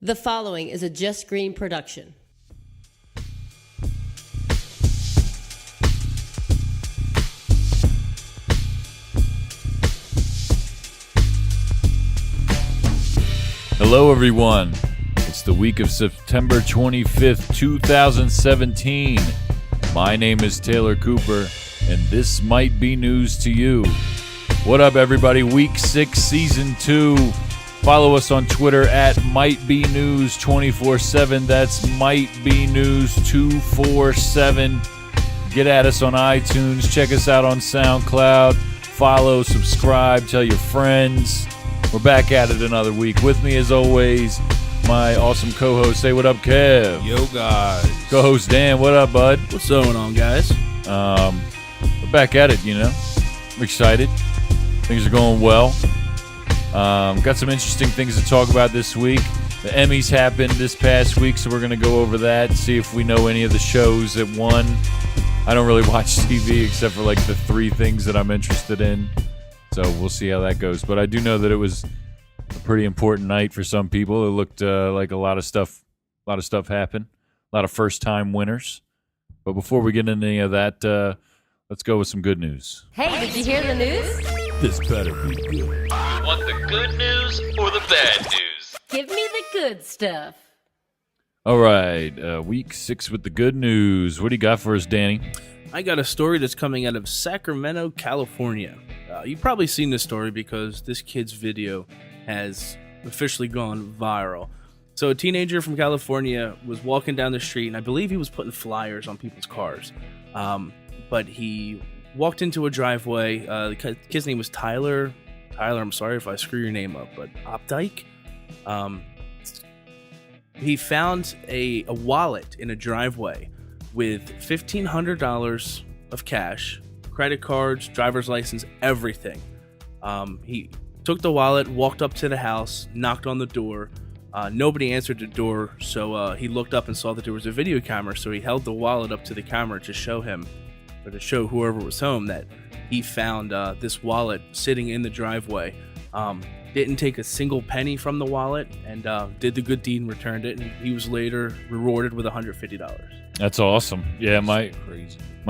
The following is a Just Green production. Hello, everyone. It's the week of September 25th, 2017. My name is Taylor Cooper, and this might be news to you. What up, everybody? Week 6, Season 2. Follow us on Twitter at MightBeNews247. That's MightBeNews247. Get at us on iTunes. Check us out on SoundCloud. Follow, subscribe, tell your friends. We're back at it another week. With me, as always, my awesome co-host. Say what up, Kev. Yo, guys. Co-host Dan. What up, bud? What's going on, guys? We're back at it, you know. I'm excited. Things are going well. Got some interesting things to talk about this week. The Emmys happened this past week, so we're going to go over that, see if we know any of the shows that won. I don't really watch TV except for like the 3 things that I'm interested in, so we'll see how that goes. But I do know that it was a pretty important night for some people. It looked like a lot of stuff happened, a lot of first-time winners. But before we get into any of that, let's go with some good news. Hey, did you hear the news? This better be good. You want the good news or the bad news? Give me the good stuff. All right, week 6 with the good news. What do you got for us, Danny? I got a story that's coming out of Sacramento, California. You've probably seen this story because this kid's video has officially gone viral. So a teenager from California was walking down the street, and I believe he was putting flyers on people's cars. But he walked into a driveway. The kid's name was Tyler. Tyler, I'm sorry if I screw your name up, but Opdyke. He found a wallet in a driveway with $1,500 of cash, credit cards, driver's license, everything. He took the wallet, walked up to the house, knocked on the door. Nobody answered the door, so he looked up and saw that there was a video camera. So he held the wallet up to the camera to show him, or to show whoever was home, that he found this wallet sitting in the driveway. Didn't take a single penny from the wallet, and did the good deed and returned it, and he was later rewarded with $150. That's awesome. Yeah, my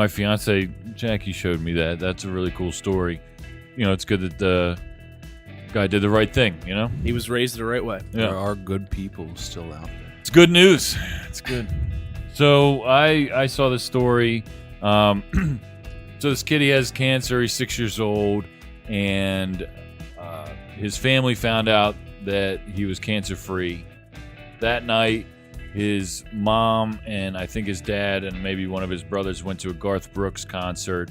fiance Jackie showed me that. That's a really cool story. You know, it's good that the guy did the right thing, you know? He was raised the right way. Yeah. There are good people still out there. It's good news. It's good. So I saw this story. So this kid, he has cancer. He's 6 years old, and his family found out that he was cancer-free. That night, his mom and I think his dad and maybe one of his brothers went to a Garth Brooks concert.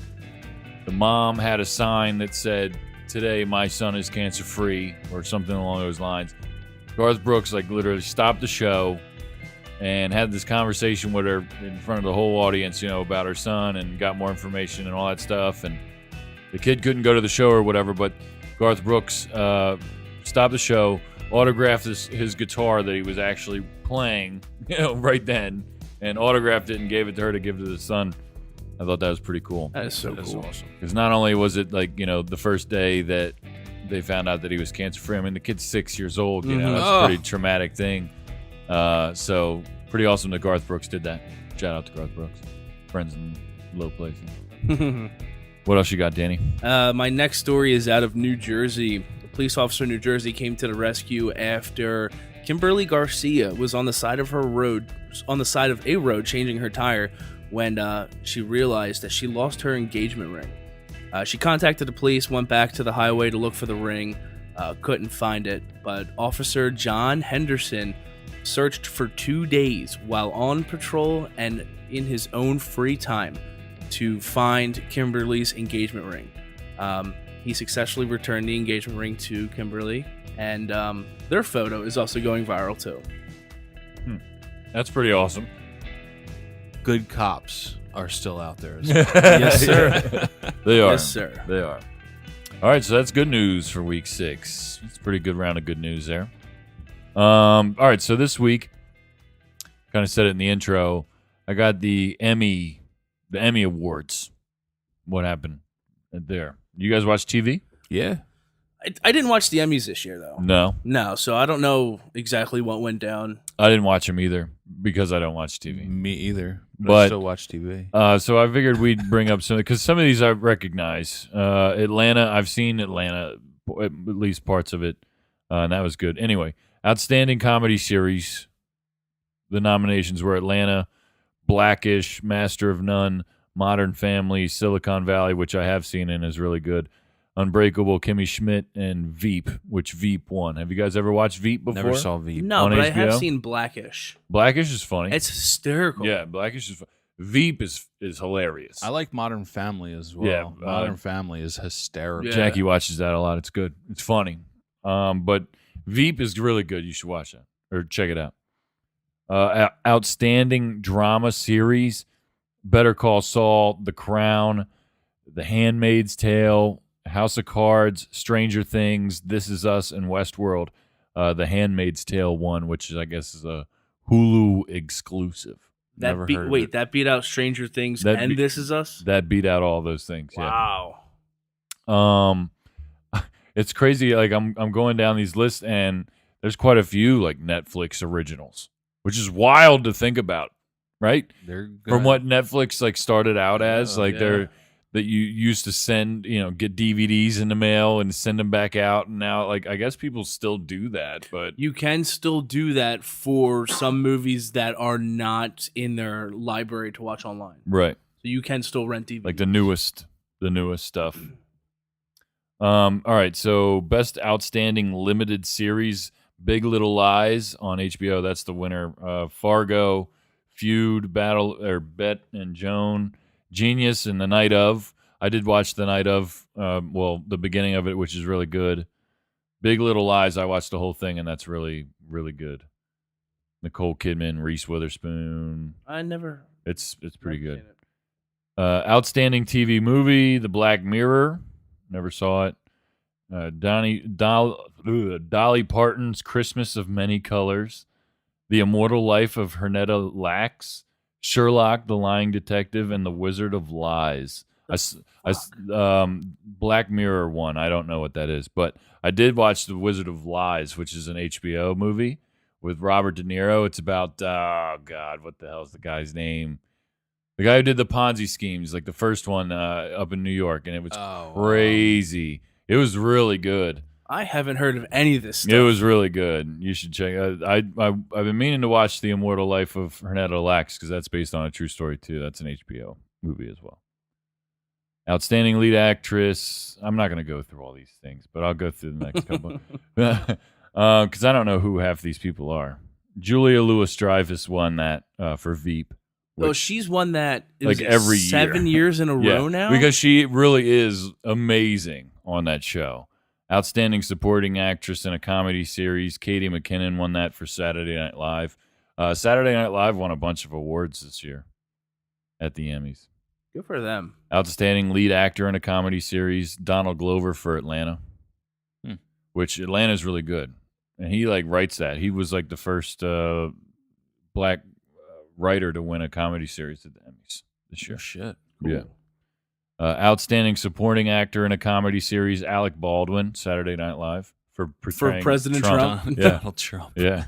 The mom had a sign that said, "Today, my son is cancer-free," or something along those lines. Garth Brooks, like, literally stopped the show and had this conversation with her in front of the whole audience, you know, about her son, and got more information and all that stuff. And the kid couldn't go to the show or whatever, but Garth Brooks stopped the show, autographed his guitar that he was actually playing, you know, right then, and autographed it and gave it to her to give to the son. I thought that was pretty cool. That is so cool. Awesome. Because not only was it, like, you know, the first day that they found out that he was cancer-free. I mean, the kid's 6 years old, you know, that's a pretty traumatic thing. So pretty awesome that Garth Brooks did that. Shout out to Garth Brooks. Friends in low places. What else you got, Danny? My next story is out of New Jersey. A police officer in New Jersey came to the rescue after Kimberly Garcia was on the side of a road, changing her tire, when she realized that she lost her engagement ring. She contacted the police, went back to the highway to look for the ring, couldn't find it, but Officer John Henderson searched for 2 days while on patrol and in his own free time to find Kimberly's engagement ring. He successfully returned the engagement ring to Kimberly, and their photo is also going viral too. That's pretty awesome. Good cops are still out there. Yes, sir. They are. Yes, sir. They are. All right, so that's good news for week 6. It's a pretty good round of good news there. All right, so this week, kind of said it in the intro, I got the Emmy Awards. What happened there? You guys watch TV? Yeah. I didn't watch the Emmys this year though. No, So I don't know exactly what went down. I didn't watch them either because I don't watch TV. Me either. But- I still watch TV. So I figured we'd bring up some because some of these I recognize. Atlanta, I've seen Atlanta, at least parts of it, and that was good. Anyway, outstanding comedy series. The nominations were Atlanta, Blackish, Master of None, Modern Family, Silicon Valley, which I have seen and is really good. Unbreakable, Kimmy Schmidt, and Veep, which Veep won. Have you guys ever watched Veep before? Never saw Veep. No, On but I have HBO? seen Blackish. Blackish is funny. It's hysterical. Yeah, Blackish is funny. Veep is hilarious. I like Modern Family as well. Yeah, Modern Family is hysterical. Yeah. Jackie watches that a lot. It's good. It's funny. But Veep is really good. You should watch that or check it out. Outstanding drama series: Better Call Saul, The Crown, The Handmaid's Tale, House of Cards, Stranger Things, This Is Us, and Westworld. The Handmaid's Tale won, which I guess is a Hulu exclusive. Never heard of it. That beat out Stranger Things That and beat- This Is Us? That beat out all those things. Wow. Yeah. It's crazy. Like I'm going down these lists, and there's quite a few like Netflix originals, which is wild to think about, right? They're good. From what Netflix like started out as, Oh, like yeah. they're that you used to send, get DVDs in the mail and send them back out, and now like I guess people still do that, but You can still do that for some movies that are not in their library to watch online. right, So you can still rent DVDs. like the newest stuff. All right, so best outstanding limited series: Big Little Lies on HBO. That's the winner. Fargo, Feud, Bet and Joan, Genius, and The Night Of. I did watch The Night Of. The beginning of it, which is really good. Big Little Lies. I watched the whole thing, and that's really, really good. Nicole Kidman, Reese Witherspoon. I never. It's pretty never good. seen it. Outstanding TV movie: The Black Mirror. Never saw it. Dolly Parton's Christmas of Many Colors. The Immortal Life of Hernetta Lacks. Sherlock, The Lying Detective, and The Wizard of Lies. Black Mirror one. I don't know what that is, but I did watch The Wizard of Lies, which is an HBO movie with Robert De Niro. It's about what the hell's the guy's name? The guy who did the Ponzi schemes, like the first one up in New York, and it was crazy. It was really good. I haven't heard of any of this stuff. It was really good. You should check. I've been meaning to watch The Immortal Life of Hernetta Lacks because that's based on a true story too. That's an HBO movie as well. Outstanding lead actress. I'm not going to go through all these things, but I'll go through the next couple because I don't know who half these people are. Julia Louis-Dreyfus won that for Veep. Oh, she's won that Like every year. 7 years in a row now? Because she really is amazing on that show. Outstanding supporting actress in a comedy series. Katie McKinnon won that for Saturday Night Live. Saturday Night Live won a bunch of awards this year at the Emmys. Good for them. Outstanding lead actor in a comedy series. Donald Glover for Atlanta, which Atlanta's really good. And he writes that. He was like the first black writer to win a comedy series at the Emmys this year. Oh, shit. Yeah. Outstanding supporting actor in a comedy series, Alec Baldwin, Saturday Night Live for portraying President Trump. Yeah. Donald Trump. Yeah.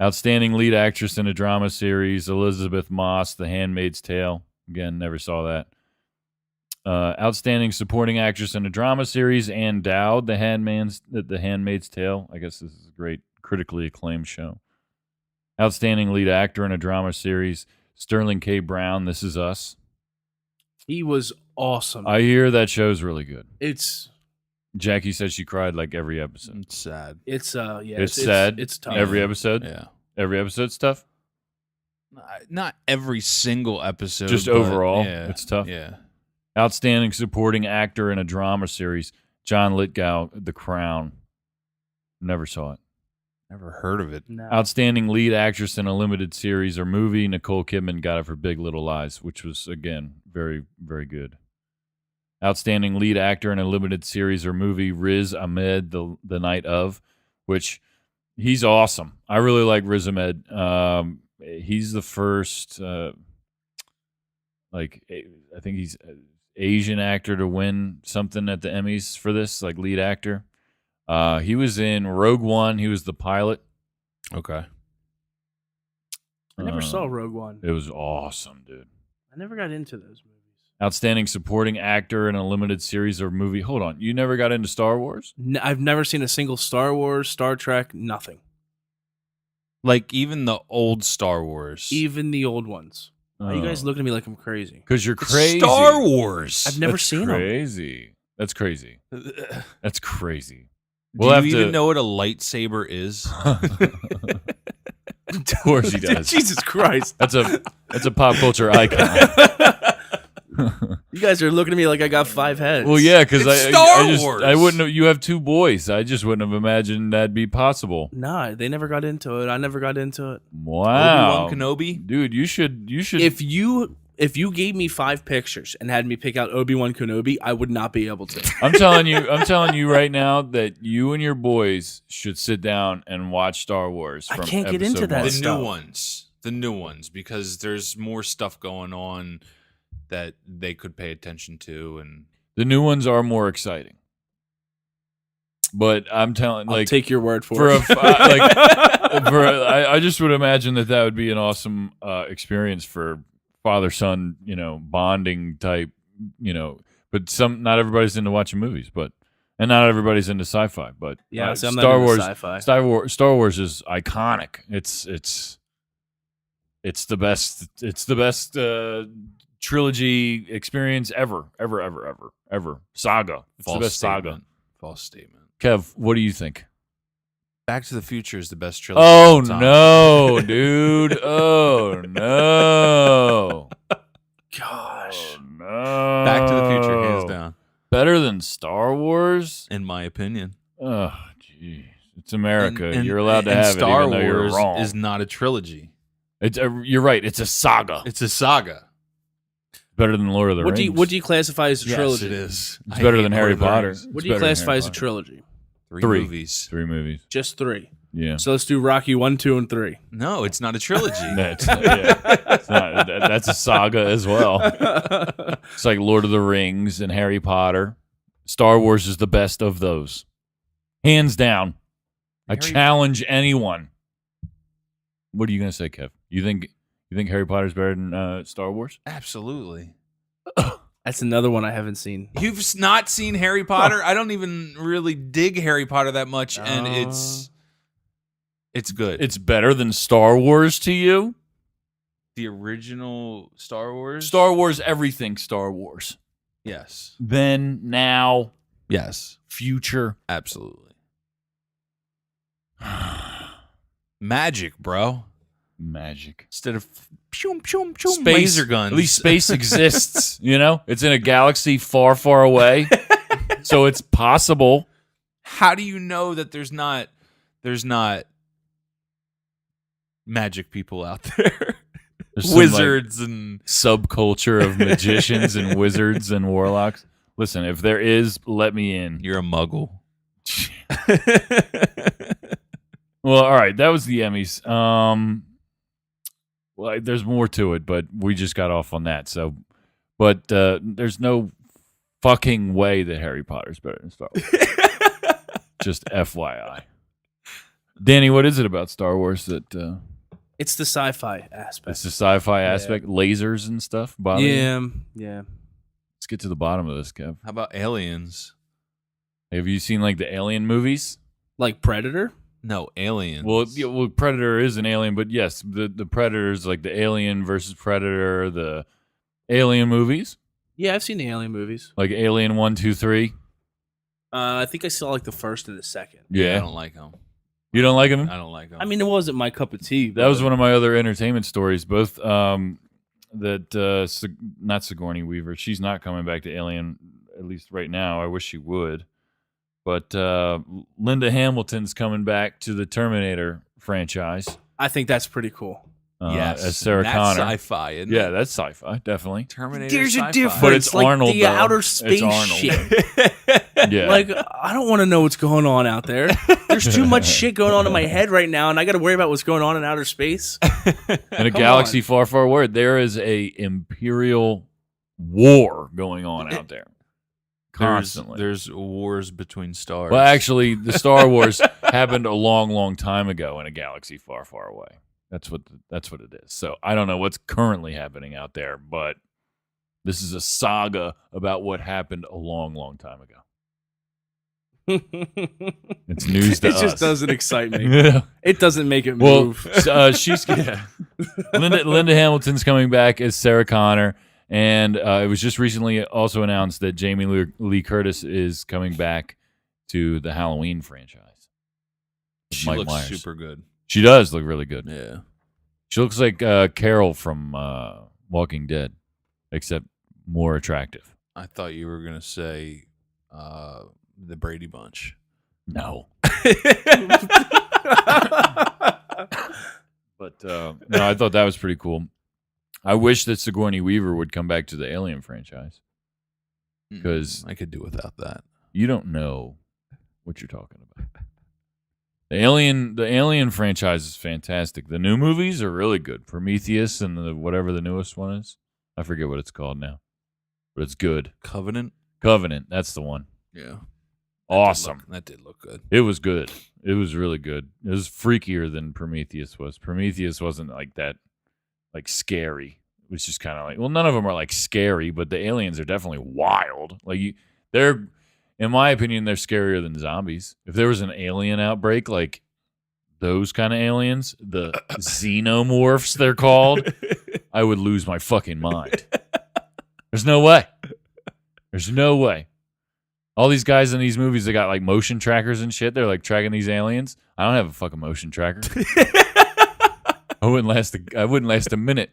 Outstanding lead actress in a drama series, Elizabeth Moss, The Handmaid's Tale. Again, never saw that. Outstanding supporting actress in a drama series, Ann Dowd, The Handmaid's Tale. I guess this is a great critically acclaimed show. Outstanding lead actor in a drama series, Sterling K. Brown, This Is Us. He was awesome. I hear that show's really good. It's Jackie says she cried like every episode. It's sad. it's It's sad. It's tough. Every episode? Yeah. Every episode's tough? Not every single episode. Just but overall, yeah, it's tough. Yeah. Outstanding supporting actor in a drama series, John Lithgow, The Crown. Never saw it. Never heard of it. No. Outstanding lead actress in a limited series or movie, Nicole Kidman got it for Big Little Lies, which was, again, very, very good. Outstanding lead actor in a limited series or movie, Riz Ahmed, The Night Of, which he's awesome. I really like Riz Ahmed. He's the first, I think he's Asian actor to win something at the Emmys for this, like lead actor. He was in Rogue One. He was the pilot. Okay. I never saw Rogue One. It was awesome, dude. I never got into those movies. Outstanding supporting actor in a limited series or movie. Hold on, you never got into Star Wars? I've never seen a single Star Wars, Star Trek, nothing. Like even the old Star Wars. Even the old ones. Why are you guys looking at me like I'm crazy? Because you're It's crazy. Star Wars. I've never That's seen them. crazy. That's crazy. That's crazy. Do you even know what a lightsaber is? Of course he does. Jesus Christ. That's a pop culture icon. You guys are looking at me like I got 5 heads. Well, yeah, because It's I Star just Wars. I wouldn't have. You have 2 boys. I just wouldn't have imagined that'd be possible. Nah, they never got into it. I never got into it. Wow, Obi-Wan Kenobi? dude, you should. If you gave me 5 pictures and had me pick out Obi-Wan Kenobi, I would not be able to. I'm telling you right now that you and your boys should sit down and watch Star Wars. I From can't get into episode that one. The stuff. new ones. The new ones, because there's more stuff going on that they could pay attention to, and The new ones are more exciting. But I'm telling, I'll like, take your word for for it. I just would imagine that would be an awesome experience for father-son, bonding type, But not everybody's into watching movies, and not everybody's into sci-fi. But Yeah, see, I'm not Star into Wars, sci-fi. Star Wars is iconic. It's the best. It's the best trilogy experience ever. Saga. It's the best saga. False statement. Kev, what do you think? Back to the Future is the best trilogy. Oh of all time. no, dude! Oh no! Gosh. Oh, no! Back to the Future, hands down, Better than Star Wars? in my opinion. Oh, jeez. It's America. And- You're allowed to and have Star it, even though you're Wars wrong. is not a trilogy. You're right. It's a saga. It's a saga. Better than Lord of the What Rings. do you classify as a trilogy? Yes, it is. It's better than Harry Potter. What It's do you better than classify Harry as a Potter. trilogy? Three movies. 3 movies. Just 3. Yeah. So let's do Rocky 1, 2, and 3. No, it's not a trilogy. That's that's a saga as well. It's like Lord of the Rings and Harry Potter. Star Wars is the best of those, hands down. I challenge anyone. What are you gonna say, Kev? You think Harry Potter's better than Star Wars? Absolutely. That's another one I haven't seen. You've not seen Harry Potter? I don't even really dig Harry Potter that much, and it's good. It's better than Star Wars to you? the original Star Wars. Star Wars, everything Star Wars. Yes. Then, now, Yes. future. Absolutely. Magic, bro. Magic. Instead of pew, pew, pew, Space, laser guns. At least space exists, you know? It's in a galaxy far, far away. So it's possible. How do you know that there's not magic people out there? There's some, like, Wizards and subculture of magicians and wizards and warlocks. Listen, if there is, let me in. you're a muggle. Well, all right, that was the Emmys. Well, there's more to it, but we just got off on that. So, but there's no fucking way that Harry Potter's better than Star Wars. Just FYI. Danny, what is it about Star Wars that It's the sci-fi aspect. it's the sci-fi aspect, lasers and stuff? Bother you? Yeah. Let's get to the bottom of this, Kev. How about aliens? Have you seen like the Alien movies? Like Predator? No, aliens. Well, Predator is an alien, but yes, the Predators, like the Alien versus Predator, the Alien movies, Yeah, I've seen the Alien movies. like Alien 1, 2, 3. I think I saw like the first and the second. Yeah, I don't like them. you don't like them? I don't like them. I mean, it wasn't my cup of tea. That was one of my other entertainment stories. Both not Sigourney Weaver. She's not coming back to Alien, at least right now. I wish she would. But Linda Hamilton's coming back to the Terminator franchise. I think that's pretty cool. yes, as Sarah that's Connor. sci-fi. Isn't Yeah, it? that's sci-fi, definitely. Terminator. There's a sci-fi. difference. But it's like Arnold, the though. outer It's space Arnold. shit. Yeah, Like, I don't want to know what's going on out there. There's too much shit going on in my head right now, and I got to worry about what's going on in outer space. in a galaxy far, far away, there is a imperial war going on out there. constantly. There's wars between stars. Well, actually, the Star Wars happened a long, long time ago in a galaxy far, far away. That's what it is. So I don't know what's currently happening out there, but this is a saga about what happened a long, long time ago. It's news to us. It just doesn't excite me. Yeah. It doesn't make it Well, move. she's Linda Hamilton's coming back as Sarah Connor, and it was just recently also announced that Jamie Lee Curtis is coming back to the Halloween franchise. with she Mike looks Myers. super good. She does look really good. Yeah. She looks like Carol from Walking Dead, except more attractive. I thought you were gonna say the Brady Bunch. No. But no, I thought that was pretty cool. I wish that Sigourney Weaver would come back to the Alien franchise. 'Cause- I could do without that. You don't know what you're talking about. The Alien franchise is fantastic. The new movies are really good. Prometheus and whatever the newest one is. I forget what it's called now. But it's good. Covenant. That's the one. Yeah. Awesome. That did look good. It was good. It was really good. It was freakier than Prometheus was. Prometheus wasn't like that, like scary. It was just kind of like, well, none of them are like scary, but the aliens are definitely wild. Like they're, in my opinion, they're scarier than zombies. If there was an alien outbreak, like those kind of aliens, the xenomorphs they're called, I would lose my fucking mind. There's no way. There's no way. All these guys in these movies, they got like motion trackers and shit. They're like tracking these aliens. I don't have a fucking motion tracker. I wouldn't last a minute.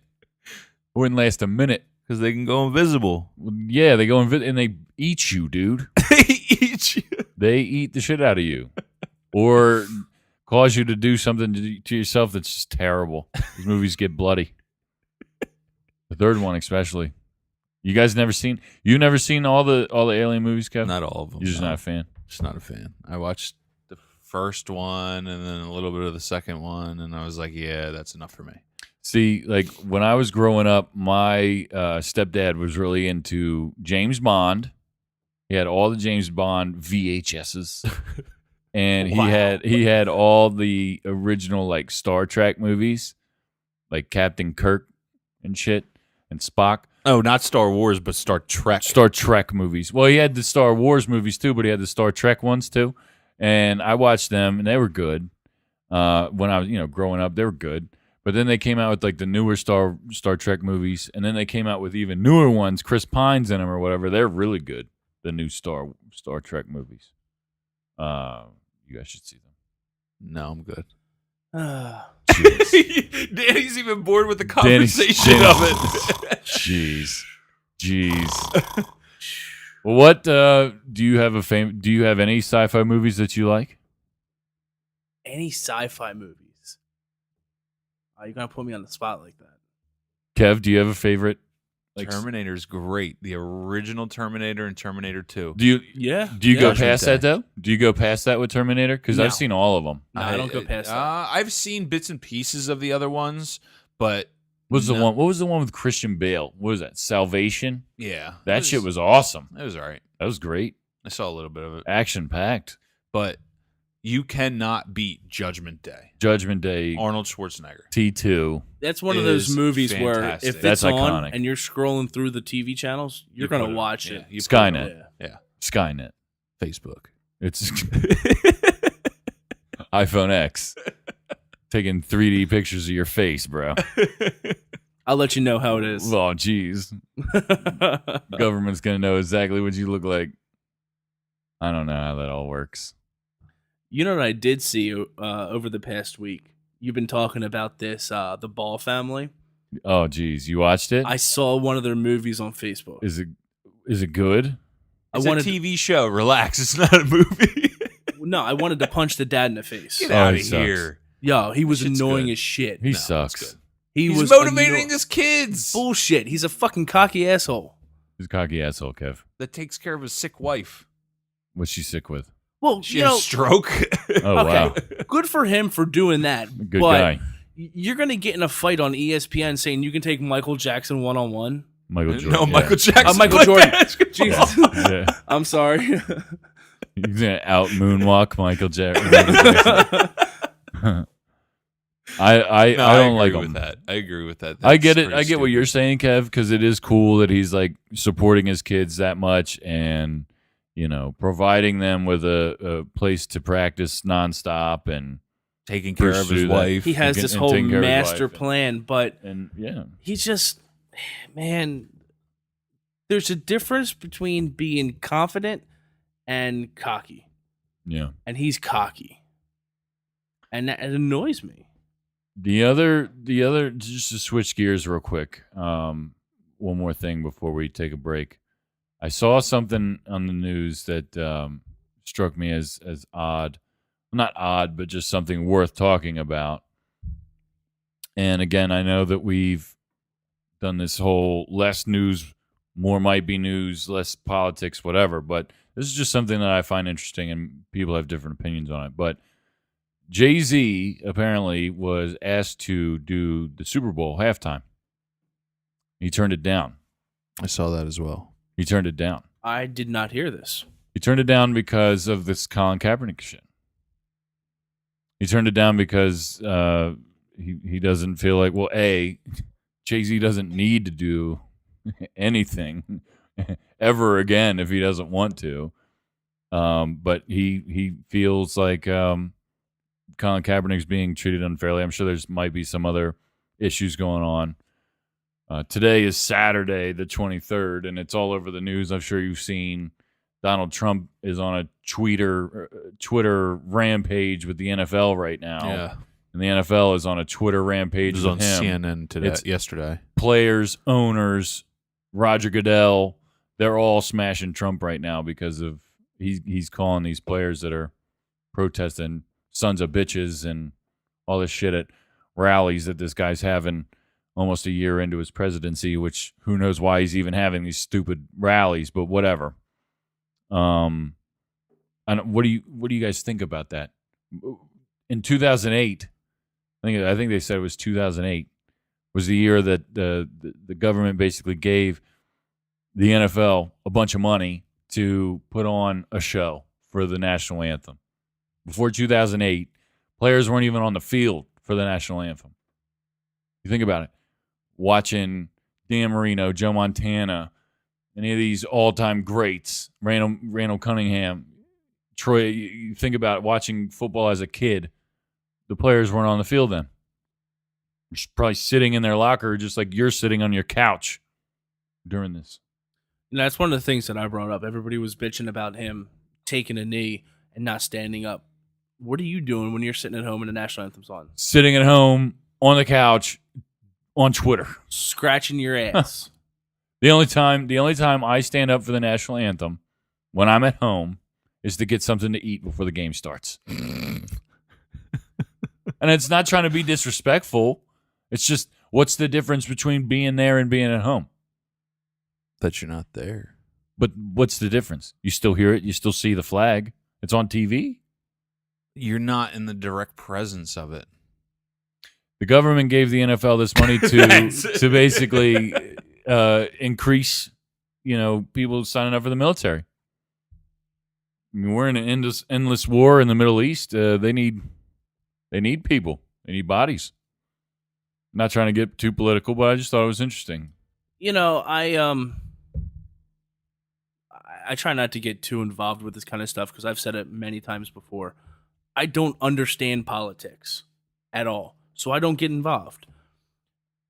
Because they can go invisible. Yeah, they go and they eat you, dude. They eat you. They eat the shit out of you, or cause you to do something to yourself that's just terrible. These movies get bloody. The third one, especially. You guys never seen? You've never seen all the Alien movies, Kev? Not all of them. You're just not a fan. Just not a fan. I watched the first one and then a little bit of the second one, and I was like, yeah, that's enough for me. See, like when I was growing up, my stepdad was really into James Bond. He had all the James Bond VHSs, and he had all the original like Star Trek movies, like Captain Kirk and shit, and Spock. Oh, not Star Wars, but Star Trek. Star Trek movies. Well, he had the Star Wars movies too, but he had the Star Trek ones too, and I watched them, and they were good. When I was growing up, they were good. But then they came out with like the newer Star Trek movies, and then they came out with even newer ones. Chris Pine's in them or whatever. They're really good. The new Star Trek movies. You guys should see them. No, I'm good. Danny's even bored with the conversation of it. Jeez. Well, what do you have Do you have any sci-fi movies that you like? Any sci-fi movies? You're going to put me on the spot like that. Kev, do you have a favorite? Like, Terminator's great. The original Terminator and Terminator 2. Do you go Judgment past Day. that though? Do you go past that with Terminator? Because No. I've seen all of them. No, I don't go past that. I've seen bits and pieces of the other ones, but What was the one with Christian Bale? What was that? Salvation? yeah, That shit was awesome. It was all right. That was great. I saw a little bit of it, Action packed. but you cannot beat Judgment Day. Judgment Day. Arnold Schwarzenegger. T2. That's one of those is movies where fantastic. if it's That's on iconic. and you're scrolling through the TV channels, you're You going put to it- watch yeah, it. you put Skynet. Yeah. Yeah, Skynet. Facebook. It's iPhone X. Taking 3D pictures of your face, bro. I'll let you know how it is. Oh, jeez. Government's going to know exactly what you look like. I don't know how that all works. You know what I did see over the past week? You've been talking about this, the Ball family. Oh, geez. You watched it? I saw one of their movies on Facebook. Is it good? I It's wanted a TV show. Relax. It's not a movie. No, I wanted to punch the dad in the face. Get Oh, out he of sucks. here. Yo, he was Shit's annoying good. as shit. He No, sucks. it's good. He He's was motivating his kids. Bullshit. He's a fucking cocky asshole. He's a cocky asshole, Kev. That takes care of his sick wife. What's she sick with? Well, She you had know, a stroke. Oh, wow. good for him for doing that. Good but guy. You're going to get in a fight on ESPN saying you can take Michael Jackson one-on-one. Michael Jordan. No, yeah. Michael Jackson. Michael played Jordan. basketball. Jesus. Yeah. I'm sorry. He's gonna out moonwalk Michael Jackson. I No, don't agree like with him. that. I agree with that. I get That's it. pretty I get what stupid. you're saying, Kev, because it is cool that he's like supporting his kids that much and providing them with a place to practice nonstop and taking care of pursue his that. wife. He has And this and whole taking care of his master wife. plan, but And yeah, he's just, man, there's a difference between being confident and cocky. yeah. And he's cocky. And that annoys me. The other, just to switch gears real quick. One more thing before we take a break. I saw something on the news that struck me as odd. Not odd, but just something worth talking about. And again, I know that we've done this whole less news, more might be news, less politics, whatever. But this is just something that I find interesting, and people have different opinions on it. But Jay-Z apparently was asked to do the Super Bowl halftime. He turned it down. I saw that as well. He turned it down. I did not hear this. He turned it down because of this Colin Kaepernick shit. He turned it down because he doesn't feel like, well, Jay-Z doesn't need to do anything ever again if he doesn't want to. But he feels like Colin Kaepernick's being treated unfairly. I'm sure there's might be some other issues going on. Today is Saturday, the 23rd, and it's all over the news. I'm sure you've seen Donald Trump is on a Twitter rampage with the NFL right now. Yeah. And the NFL is on a Twitter rampage It was with on him. CNN today, It's- yesterday. Players, owners, Roger Goodell, they're all smashing Trump right now because of he's calling these players that are protesting sons of bitches and all this shit at rallies that this guy's having almost a year into his presidency, which who knows why he's even having these stupid rallies, but whatever. And what do you guys think about that? In 2008, I think they said it was 2008 was the year that the government basically gave the NFL a bunch of money to put on a show for the national anthem. Before 2008, players weren't even on the field for the national anthem. You think about it. Watching Dan Marino, Joe Montana, any of these all-time greats, Randall Cunningham, Troy, you think about watching football as a kid, the players weren't on the field then. You're probably sitting in their locker just like you're sitting on your couch during this. And that's one of the things that I brought up. Everybody was bitching about him taking a knee and not standing up. What are you doing when you're sitting at home and the national anthem's on? Sitting at home on the couch on Twitter. Scratching your ass. The only time I stand up for the national anthem when I'm at home is to get something to eat before the game starts. And it's not trying to be disrespectful. It's just, what's the difference between being there and being at home? That you're not there. But what's the difference? You still hear it. You still see the flag. It's on TV. You're not in the direct presence of it. The government gave the NFL this money to basically increase, people signing up for the military. I mean, we're in an endless war in the Middle East. They need people. They need bodies. I'm not trying to get too political, but I just thought it was interesting. I try not to get too involved with this kind of stuff because I've said it many times before. I don't understand politics at all, so I don't get involved.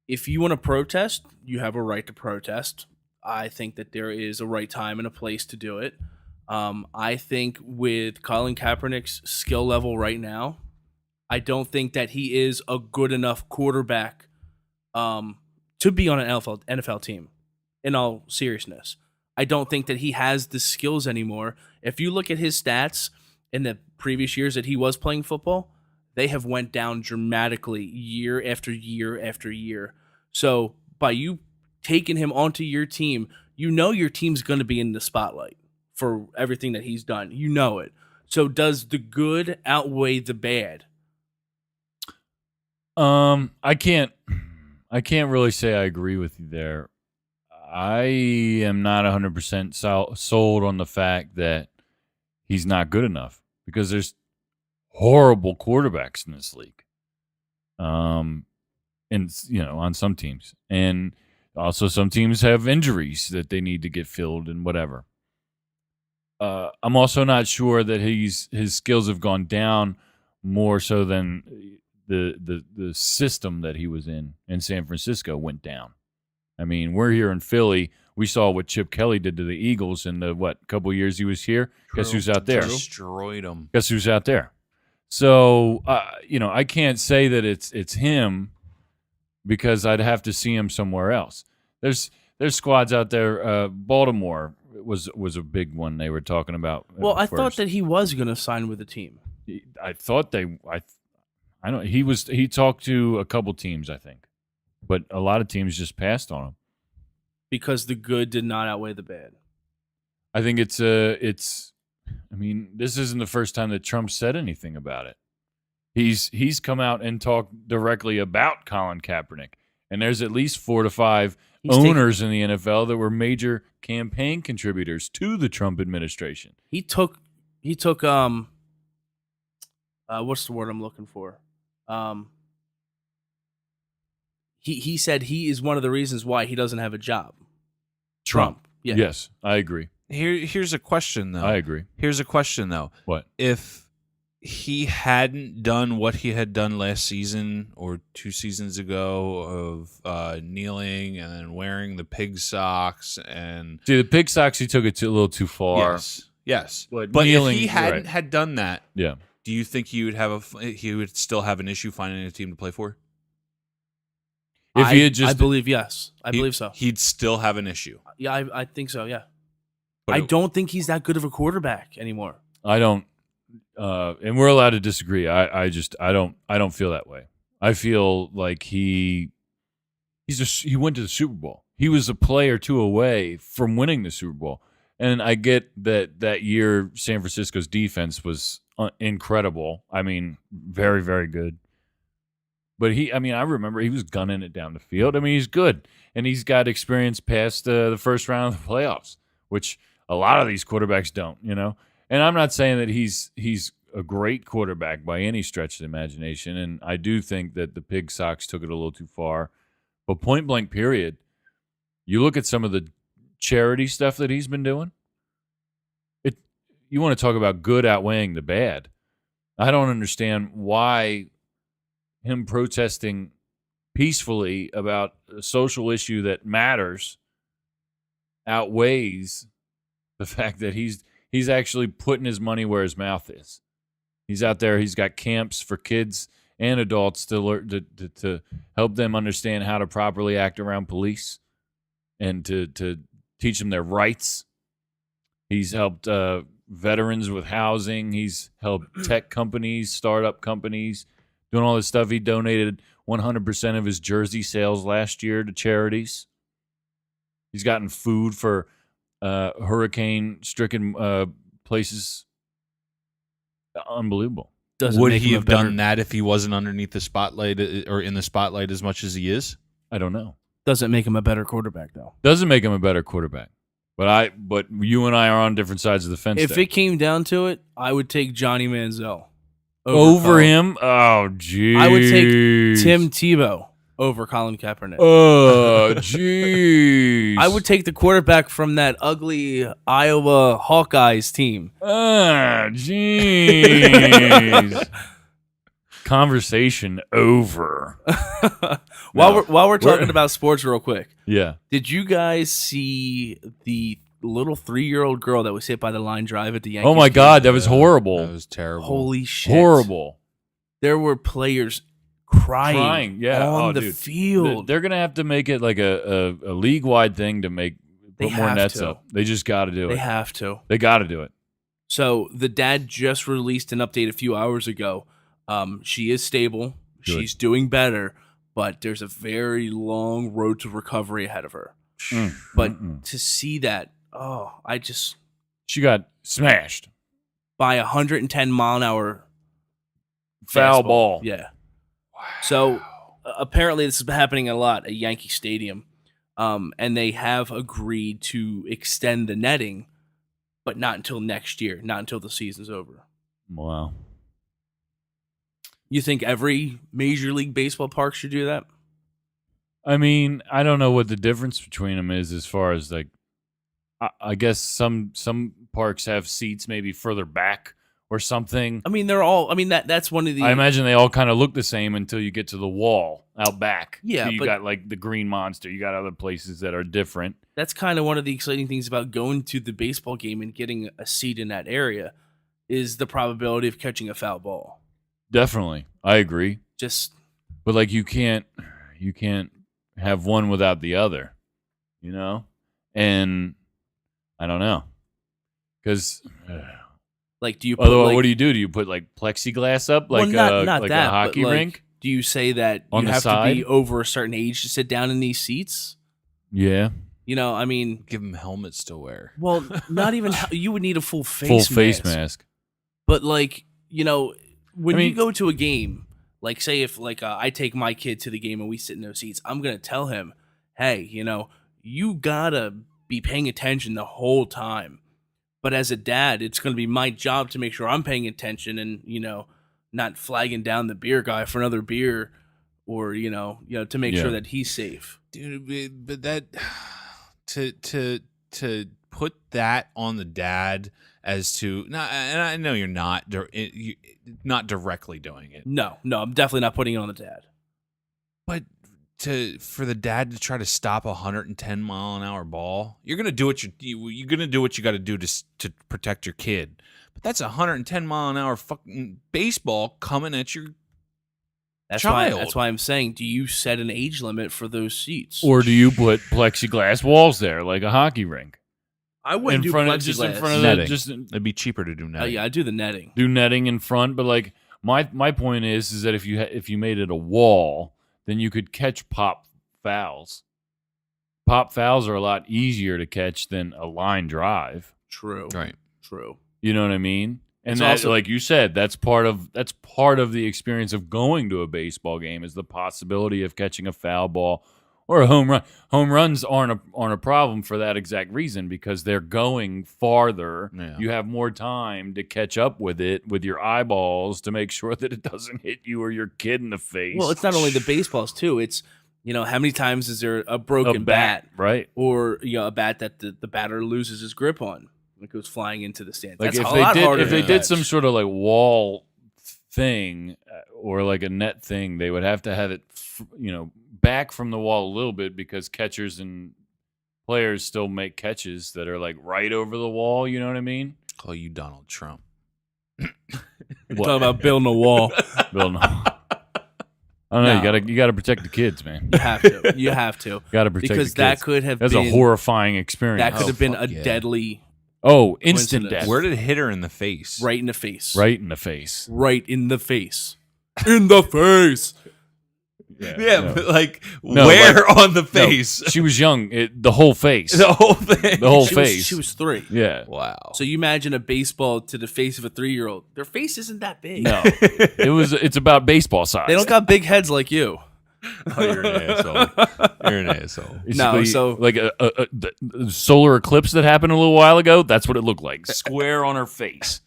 If you want to protest, you have a right to protest. I think that there is a right time and a place to do it. I think with Colin Kaepernick's skill level right now, I don't think that he is a good enough quarterback to be on an NFL team, in all seriousness. I don't think that he has the skills anymore. If you look at his stats in the previous years that he was playing football, they have went down dramatically year after year after year. So by you taking him onto your team, you know your team's going to be in the spotlight for everything that he's done. You know it. So does the good outweigh the bad? I can't really say I agree with you there. I am not 100% sold on the fact that he's not good enough because there's horrible quarterbacks in this league. And on some teams, and also some teams have injuries that they need to get filled and whatever. I'm also not sure that his skills have gone down more so than the system that he was in San Francisco went down. I mean, we're here in Philly. We saw what Chip Kelly did to the Eagles in the couple years he was here. True. Guess who's out there? Destroyed them. Guess who's out there? So I can't say that it's him because I'd have to see him somewhere else. There's squads out there. Baltimore was a big one they were talking about. Well, I thought that he was going to sign with the team. I thought I don't. He talked to a couple teams, I think, but a lot of teams just passed on him Because the good did not outweigh the bad. I think it's. I mean, this isn't the first time that Trump said anything about it. He's come out and talked directly about Colin Kaepernick, and there's at least 4 to 5 owners in the NFL that were major campaign contributors to the Trump administration. He took what's the word I'm looking for? He said he is one of the reasons why he doesn't have a job. Trump. Yeah. Yes, I agree. Here's a question, though. I agree. Here's a question, though. What? If he hadn't done what he had done last season or 2 seasons ago of kneeling and then wearing the pig socks and... See, the pig socks, he took it a little too far. Yes. But But kneeling, if he hadn't right. had done that, Yeah. do you think he would still have an issue finding a team to play for? If he had just... I believe yes. I believe so. He'd still have an issue. Yeah, I think so, yeah. But I don't think he's that good of a quarterback anymore. I don't... and we're allowed to disagree. I don't feel that way. I feel like he went to the Super Bowl. He was a play or two away from winning the Super Bowl. And I get that year San Francisco's defense was incredible. I mean, very, very good. But I remember he was gunning it down the field. I mean, he's good. And he's got experience past the first round of the playoffs, which a lot of these quarterbacks don't, And I'm not saying that he's a great quarterback by any stretch of the imagination. And I do think that the pig socks took it a little too far. But point blank period, you look at some of the charity stuff that he's been doing. You want to talk about good outweighing the bad. I don't understand why him protesting peacefully about a social issue that matters outweighs the fact that he's actually putting his money where his mouth is. He's out there. He's got camps for kids and adults to learn to help them understand how to properly act around police and to teach them their rights. He's helped veterans with housing. He's helped tech companies, startup companies, doing all this stuff. He donated 100% of his jersey sales last year to charities. He's gotten food for hurricane-stricken places. Unbelievable. Would he have done that if he wasn't underneath the spotlight or in the spotlight as much as he is? I don't know. Doesn't make him a better quarterback, though. Doesn't make him a better quarterback. But you and I are on different sides of the fence. If there. it came down to it, I would take Johnny Manziel over him. Oh, geez. I would take Tim Tebow over Colin Kaepernick. Oh, jeez. I would take the quarterback from that ugly Iowa Hawkeyes team. Ah, jeez. Conversation over. While we're talking about sports real quick. Yeah. Did you guys see the little 3-year-old girl that was hit by the line drive at the Yankees? Oh my God, that was horrible. That was terrible. Holy shit. Horrible. There were players crying yeah. on the dude. field. They're going to have to make it like a league-wide thing to put more nets up. They just got to do it. They have to. They got to do it. So the dad just released an update a few hours ago. She is stable. Good. She's doing better, but there's a very long road to recovery ahead of her. But to see that, she got smashed. By 110 mile an hour Foul fastball. ball. Yeah. Wow. So apparently this is happening a lot at Yankee Stadium. and they have agreed to extend the netting, but not until next year, not until the season's over. Wow. You think every Major League Baseball park should do that? I mean, I don't know what the difference between them is as far as like. I guess some parks have seats maybe further back or something. I mean, they're all. I mean, that's one of the. I imagine they all kind of look the same until you get to the wall out back. Yeah, so you but- got like the Green Monster. You got other places that are different. That's kind of one of the exciting things about going to the baseball game and getting a seat in that area, is the probability of catching a foul ball. Definitely, I agree. Just But like you can't have one without the other, you know? And I don't know. Cuz like, do you? Put, otherwise like, what do you do? Do you put like plexiglass up like well, not like that, a hockey but, like, rink? Do you say that On you the have to side? be over a certain age to sit down in these seats? Yeah. You know, I mean, Give them helmets to wear. well, not even you would need a full Full face mask. But like, you know, when I mean- you go to a game, like say if like I take my kid to the game and we sit in those seats, I'm gonna tell him, hey, you know, you gotta be paying attention the whole time. But as a dad, it's gonna be my job to make sure I'm paying attention and, you know, not flagging down the beer guy for another beer, or you know, to make Yeah. sure that he's safe. Dude, but that to put that on the dad as to not, and I know you're not not directly doing it, No, I'm definitely not putting it on the dad. but for the dad to try to stop a 110-mile-an-hour ball, you're gonna do what you're gonna do what you got to do to protect your kid. But that's a 110-mile-an-hour fucking baseball coming at your That's child. That's why I'm saying, do you set an age limit for those seats? Or do you put plexiglass walls there like a hockey rink? I wouldn't do just in plexiglass. front of Netting. just It'd be cheaper to do netting. Yeah, I do the netting. do netting in front, but like my point is that if you made it a wall, then you could catch pop fouls. Pop fouls are a lot easier to catch than a line drive. True. Right. True. You know what I mean? And It's that, also- like you said, that's part of the experience of going to a baseball game, is the possibility of catching a foul ball or a home run. Home runs aren't a problem for that exact reason, because they're going farther. Yeah. You have more time to catch up with it with your eyeballs to make sure that it doesn't hit you or your kid in the face. Well, it's not only the baseballs too. It's, you know, how many times is there a broken a bat, right? or, you know, a bat that the batter loses his grip on, it goes flying into the stands. Like That's if a lot they harder did, if to they did catch. some sort of like wall thing or like a net thing, they would have to have it, back from the wall a little bit, because catchers and players still make catches that are like right over the wall. You know what I mean? Call you Donald Trump. You're talking about building a wall. Bill, no. I don't know. No. You gotta protect the kids, man. You have to. You have to. Gotta protect Because the kids. that could have That's been a horrifying experience. That could have been fuck a yeah. deadly Oh, instant Coincidence. death. Where did it hit her in the face? right in the face. Right in the face. Right in the face. In the face. Yeah, but like No, where on the No, face? she was young. The whole face. The whole thing. The whole She face. was, she was 3. Yeah. Wow. So you imagine a baseball to the face of a 3-year-old. Their face isn't that big. No. It's about baseball size. They don't got big heads like you. Oh, you're an asshole. You're an asshole. No, Basically, so- like the solar eclipse that happened a little while ago. That's what it looked like. Square on her face.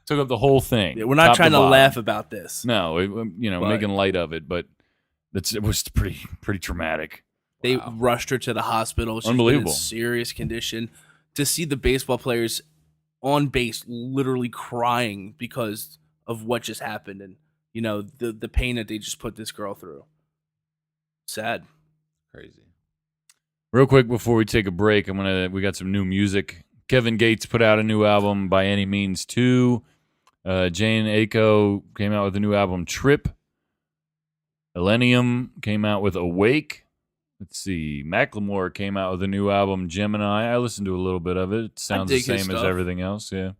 Took up the whole thing. Yeah, we're not top trying to bottom. laugh about this. No, But- making light of it, but it was pretty traumatic. They rushed her to the hospital. She's Unbelievable. been in serious condition. To see the baseball players on base literally crying because of what just happened, and you know the pain that they just put this girl through. Sad. Crazy. Real quick before we take a break, we got some new music. Kevin Gates put out a new album, By Any Means 2. Jane Aiko came out with a new album, Trip. Elenium came out with Awake. Let's see. Macklemore came out with a new album, Gemini. I listened to a little bit of it. It sounds the dig his same as stuff. everything else, yeah.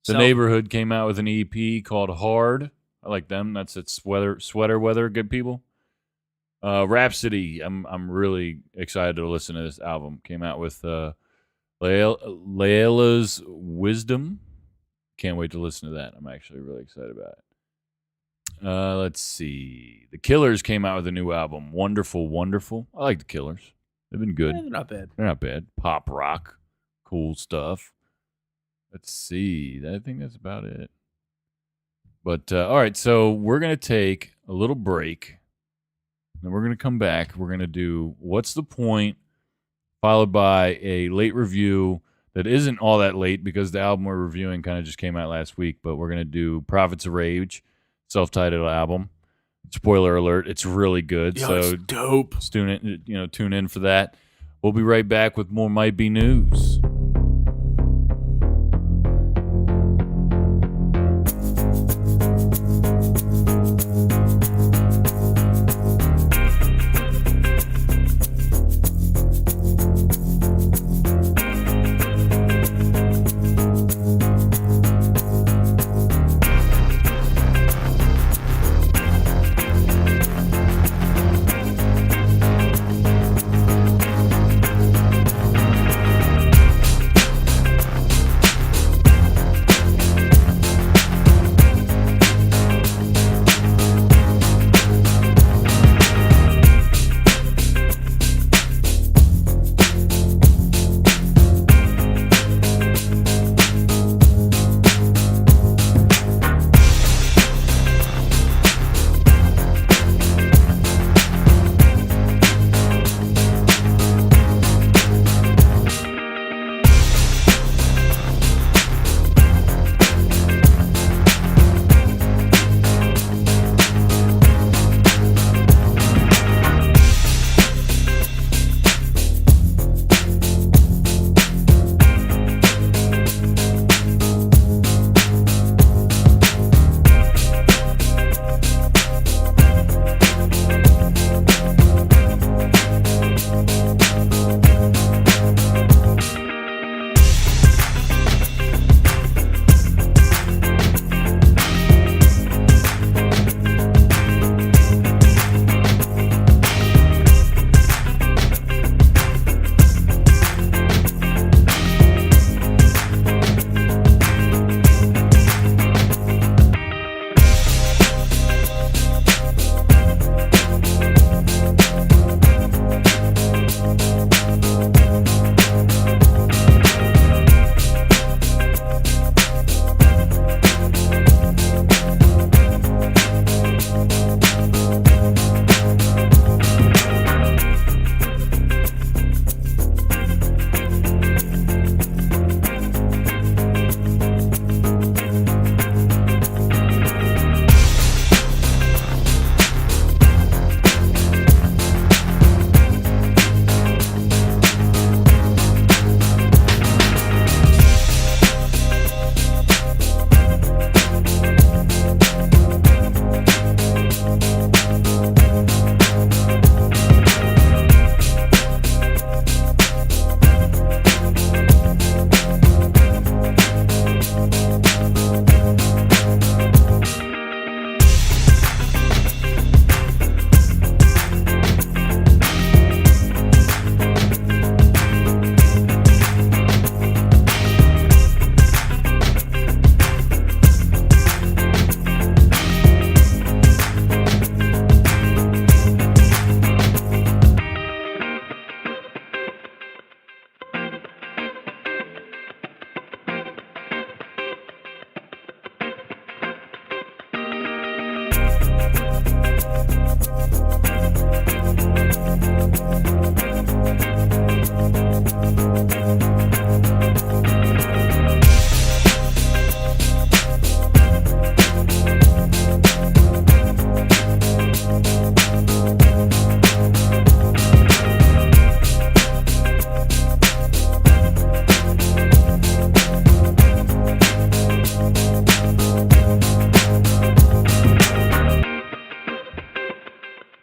The So- Neighborhood came out with an EP called Hard. I like them. That's it. Sweater Weather, good people. Rhapsody. I'm really excited to listen to this album. Came out with Layla's Wisdom. Can't wait to listen to that. I'm actually really excited about it. Let's see. The Killers came out with a new album, Wonderful, Wonderful. I like the Killers. They've been good. They're not bad. They're not bad. Pop rock, cool stuff. Let's see. I think that's about it. But all right, so we're gonna take a little break. Then we're gonna come back. We're gonna do what's the point, followed by a late review that isn't all that late because the album we're reviewing kind of just came out last week. But we're gonna do Prophets of Rage, self-titled album. Spoiler alert: it's really good. Yo, so it's dope. tune in for that. We'll be right back with more Might Be News.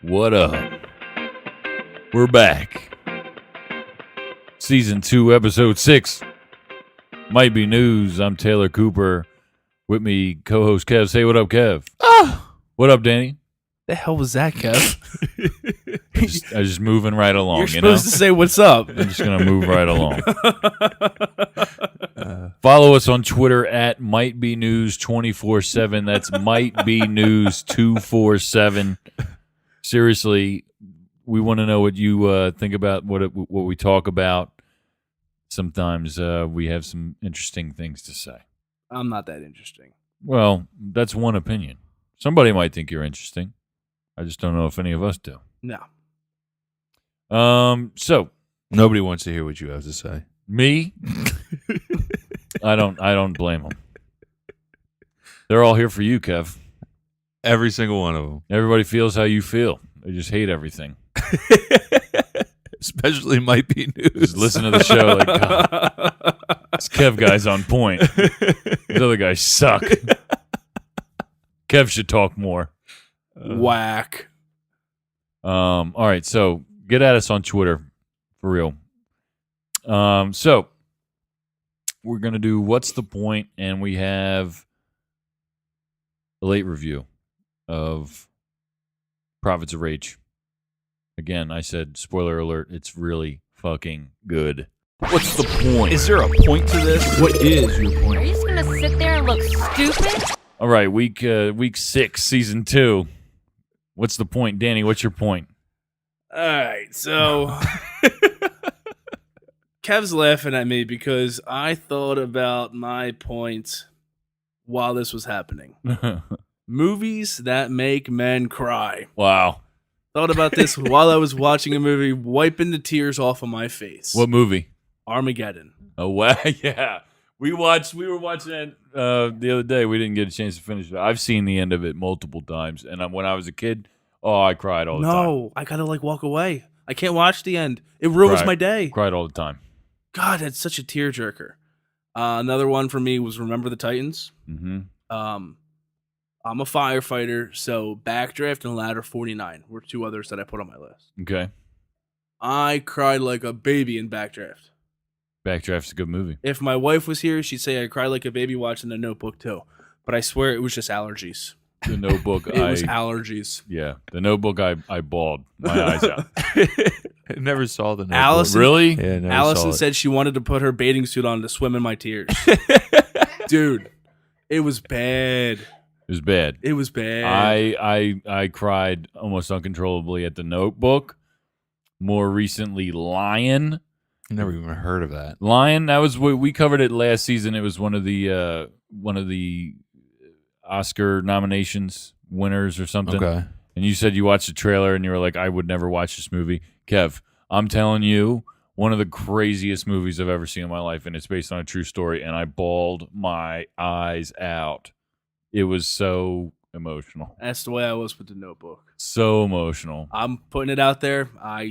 What up? We're back. Season 2, Episode 6. Might Be News. I'm Taylor Cooper. With me, co-host Kev. Say what up, Kev. Oh, What up, Danny? the hell was that, Kev? I'm just moving right along, You're you know? supposed to say what's up. I'm just going to move right along. Follow us on Twitter at Might Be News 24/7. That's Might Be News 247. Seriously, we want to know what you think about what we talk about. Sometimes we have some interesting things to say. I'm not that interesting. Well, that's one opinion. Somebody might think you're interesting. I just don't know if any of us do. No. So Nobody wants to hear what you have to say. me, I don't blame them. They're all here for you, Kev. Every single one of them. Everybody feels how you feel. They just hate everything. Especially might be news. Just listen to the show like, God, this Kev guy's on point. These other guys suck. Kev should talk more. Whack. All right, so get at us on Twitter, for real. So we're gonna do what's the point, and we have a late review of Prophets of Rage. Again, I said spoiler alert. It's really fucking good. What's the point? Is there a point to this? What is your Are point? you just gonna sit there and look stupid? All right, week 6, season 2. What's the point, Danny? What's your point? All right, so Kev's laughing at me because I thought about my point while this was happening. Movies that make men cry. Wow. Thought about this while I was watching a movie, wiping the tears off of my face. What movie? Armageddon. Oh wow, yeah. We were watching that the other day. We didn't get a chance to finish it. I've seen the end of it multiple times, and when I was a kid, I cried all the time. No, I gotta walk away. I can't watch the end. It ruins Cried. my day. Cried all the time. God, that's such a tearjerker. Another one for me was Remember the Titans. Mm-hmm. I'm a firefighter, so Backdraft and Ladder 49 were two others that I put on my list. Okay. I cried like a baby in Backdraft. Backdraft's a good movie. If my wife was here, she'd say I cried like a baby watching The Notebook too. But I swear it was just allergies. The Notebook. It was allergies. Yeah, The Notebook. I bawled my eyes out. I never saw the Notebook. Allison- Really? Yeah, never Allison saw it. said she wanted to put her bathing suit on to swim in my tears. Dude, it was bad. It was bad. It was bad. I cried almost uncontrollably at The Notebook. More recently, Lion. I never even heard of that. Lion. That was what we covered it last season. It was one of the Oscar nominations winners or something. Okay. And you said you watched the trailer and you were like, I would never watch this movie. Kev, I'm telling you, one of the craziest movies I've ever seen in my life, and it's based on a true story, and I bawled my eyes out. It was so emotional. That's the way I was with The Notebook. So emotional. I'm putting it out there. I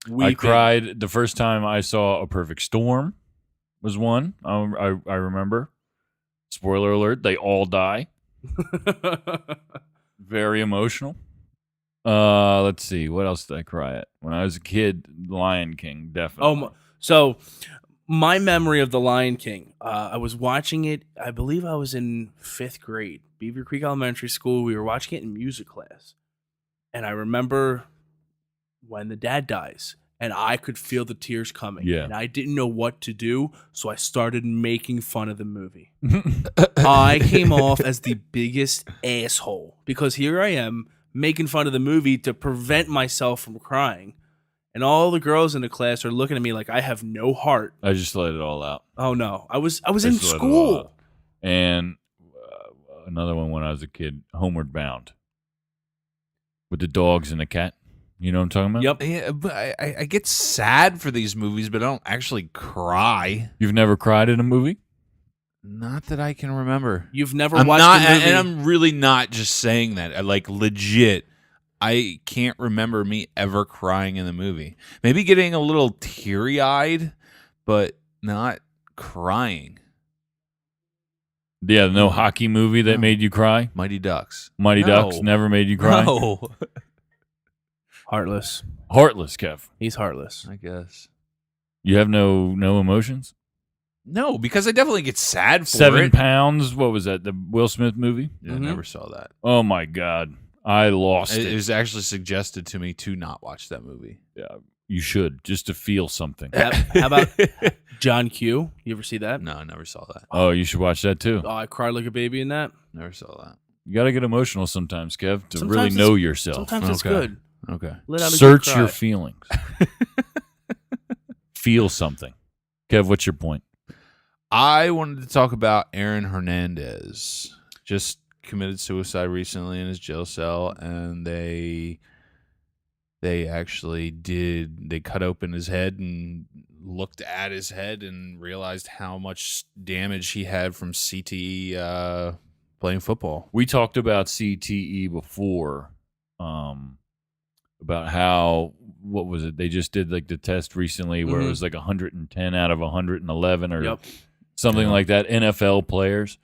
Weeping. cried the first time I saw A Perfect Storm was one. I remember. Spoiler alert, they all die. Very emotional. Let's see. What else did I cry at? When I was a kid, Lion King, definitely. So my memory of The Lion King, I was watching it, I believe I was in 5th grade, Beaver Creek Elementary School. We were watching it in music class. And I remember when the dad dies, and I could feel the tears coming. Yeah. And I didn't know what to do, so I started making fun of the movie. I came off as the biggest asshole because here I am making fun of the movie to prevent myself from crying. And all the girls in the class are looking at me like I have no heart. I just let it all out. Oh no, I was in Just let it all school. out. And another one when I was a kid, Homeward Bound, with the dogs and the cat. You know what I'm talking about? Yep. Yeah, but I get sad for these movies, but I don't actually cry. You've never cried in a movie? Not that I can remember. You've never I'm watched not, the movie. and I'm really not just saying that. I, like, legit, I can't remember me ever crying in the movie. Maybe getting a little teary-eyed, but not crying. Yeah, no hockey movie that No. made you cry? Mighty Ducks. Mighty No. Ducks never made you cry? No. Heartless. Heartless, Kev. He's heartless. I guess. You have no emotions? No, because I definitely get sad for 7 it. Pounds. What was that? The Will Smith movie? Yeah, Mhm. I never saw that. Oh my God. I lost It it. was actually suggested to me to not watch that movie. You should, just to feel something. How about John Q? You ever see that? No, I never saw that. Oh, you should watch that too. Oh, I cried like a baby in that. Never saw that. You got to get emotional sometimes, Kev, to Sometimes really it's- know yourself. Sometimes it's Okay. good. Okay. Let out a good Search cry. your feelings. Feel something. Kev, what's your point? I wanted to talk about Aaron Hernandez. Just committed suicide recently in his jail cell, and they actually they cut open his head and looked at his head and realized how much damage he had from CTE playing football. We talked about CTE before, about how, what was it? They just did like the test recently where it was like 110 out of 111 or something like that. NFL players.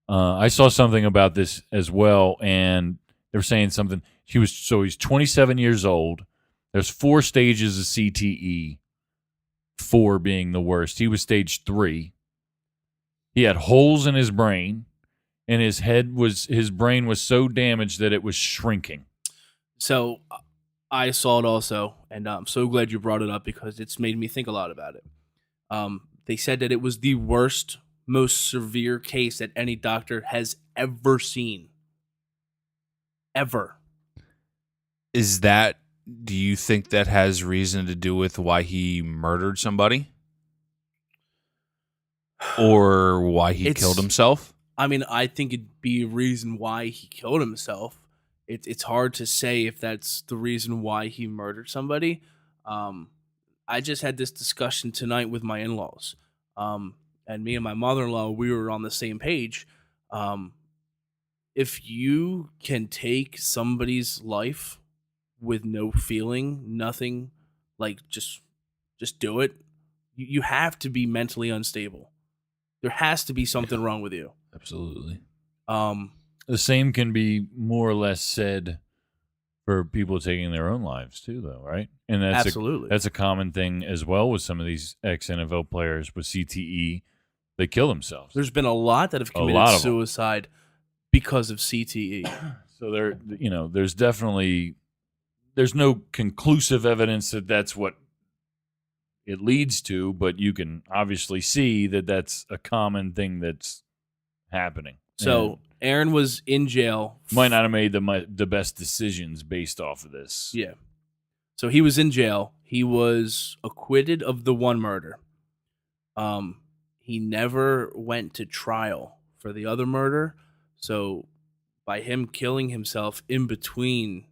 I saw something about this as well, and they were saying something. He's 27 years old. There's 4 stages of CTE, 4 being the worst. He was stage 3. He had holes in his brain, and his brain was so damaged that it was shrinking. So I saw it also, and I'm so glad you brought it up because it's made me think a lot about it. They said that it was the worst, most severe case that any doctor has ever seen. Ever. Do you think that has reason to do with why he murdered somebody? Or why he killed himself? I mean, I think it'd be a reason why he killed himself. It's hard to say if that's the reason why he murdered somebody. I just had this discussion tonight with my in-laws. And me and my mother-in-law, we were on the same page. If you can take somebody's life with no feeling, nothing, like just do it, you have to be mentally unstable. There has to be something wrong with you. Absolutely. The same can be more or less said for people taking their own lives too, though, right? And Absolutely. That's a common thing as well with some of these ex-NFL players with CTE. They kill themselves. There's been a lot that have committed suicide because of CTE. So there's no conclusive evidence that that's what it leads to, but you can obviously see that that's a common thing that's happening. So Aaron was in jail. Might not have made the best decisions based off of this. Yeah. So he was in jail. He was acquitted of the one murder. He never went to trial for the other murder. So by him killing himself in between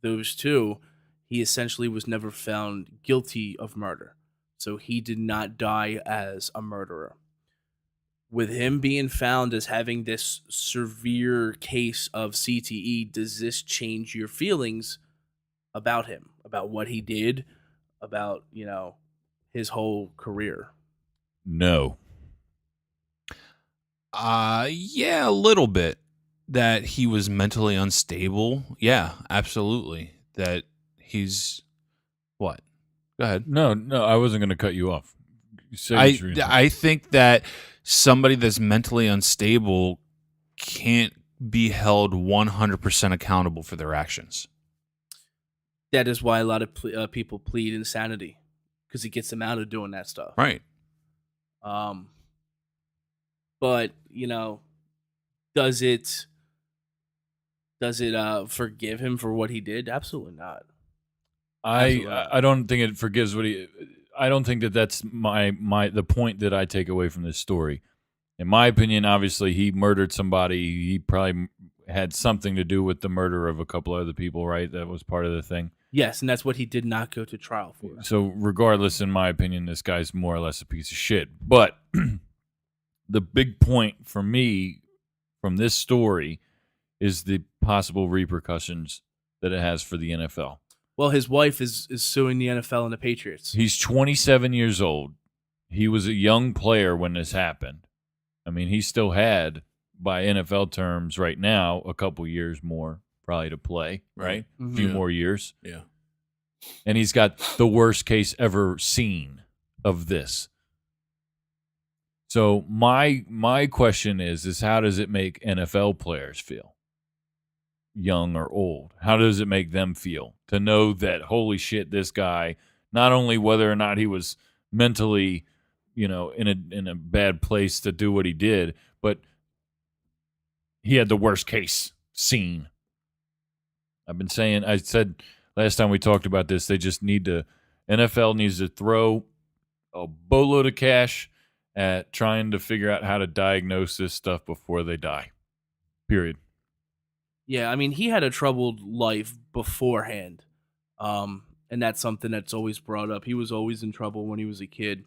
those two, he essentially was never found guilty of murder. So he did not die as a murderer. With him being found as having this severe case of CTE, does this change your feelings about him, about what he did, about, his whole career? No. Yeah, a little bit. That he was mentally unstable. Yeah, absolutely. That he's what? Go ahead. No, I wasn't going to cut you off. I think that somebody that's mentally unstable can't be held 100% accountable for their actions. That is why a lot of people plead insanity, because it gets them out of doing that stuff. Right. But, does it forgive him for what he did? Absolutely not. I don't think it forgives what he. I don't think that's the point that I take away from this story. In my opinion, obviously he murdered somebody. He probably had something to do with the murder of a couple other people, right? That was part of the thing. Yes, and that's what he did not go to trial for. So regardless, in my opinion, this guy's more or less a piece of shit. But the big point for me from this story is the possible repercussions that it has for the NFL. Well, his wife is suing the NFL and the Patriots. He's 27 years old. He was a young player when this happened. I mean, he still had, by NFL terms right now, a couple years more probably to play, right? Mm-hmm. A few more years. Yeah. And he's got the worst case ever seen of this. So my question is how does it make NFL players feel? Young or old? How does it make them feel to know that, holy shit, this guy, not only whether or not he was mentally, in a bad place to do what he did, but he had the worst case seen. I said last time we talked about this, they just need to. NFL needs to throw a boatload of cash at trying to figure out how to diagnose this stuff before they die. Period. Yeah, I mean, he had a troubled life beforehand, and that's something that's always brought up. He was always in trouble when he was a kid,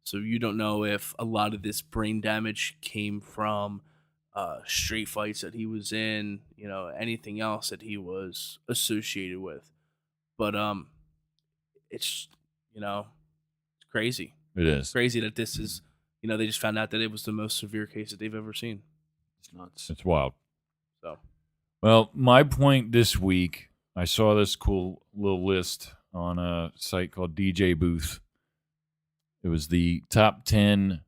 so you don't know if a lot of this brain damage came from street fights that he was in, anything else that he was associated with. But it's it's crazy. It is. It's crazy that this is, they just found out that it was the most severe case that they've ever seen. It's nuts. It's wild. So. Well, my point this week, I saw this cool little list on a site called DJ Booth. It was the top 10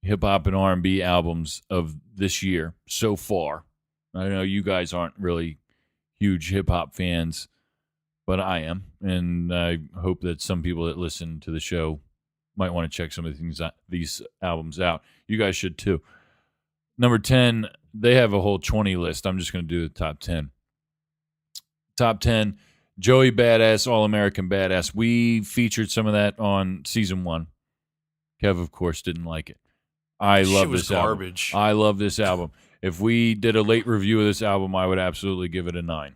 hip-hop and R&B albums of this year so far. I know you guys aren't really huge hip-hop fans, but I am, and I hope that some people that listen to the show might want to check some of these albums out. You guys should too. Number 10, they have a whole 20 list. I'm just going to do the top 10. Top 10, Joey Badass, All-American Badass. We featured some of that on season 1. Kev, of course, didn't like it. I love this garbage. album. I love this album. If we did a late review of this album, I would absolutely give it a 9.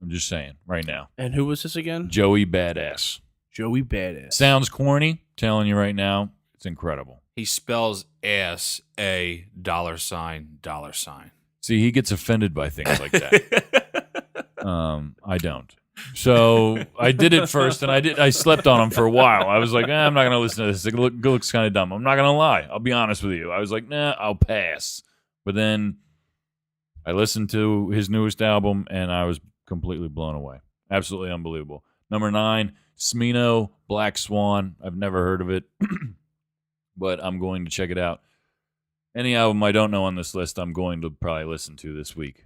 I'm just saying right now. And who was this again? Joey Badass. Joey Badass. Sounds corny. Telling you right now, it's incredible. He spells ass $. See, he gets offended by things like that. I don't. So I did it first, and I slept on him for a while. I was like, I'm not gonna listen to this. It looks kind of dumb. I'm not gonna lie. I'll be honest with you. I was like, nah, I'll pass. But then I listened to his newest album, and I was completely blown away. Absolutely unbelievable. Number 9, Smino, Black Swan. I've never heard of it, but I'm going to check it out. Any album I don't know on this list, I'm going to probably listen to this week.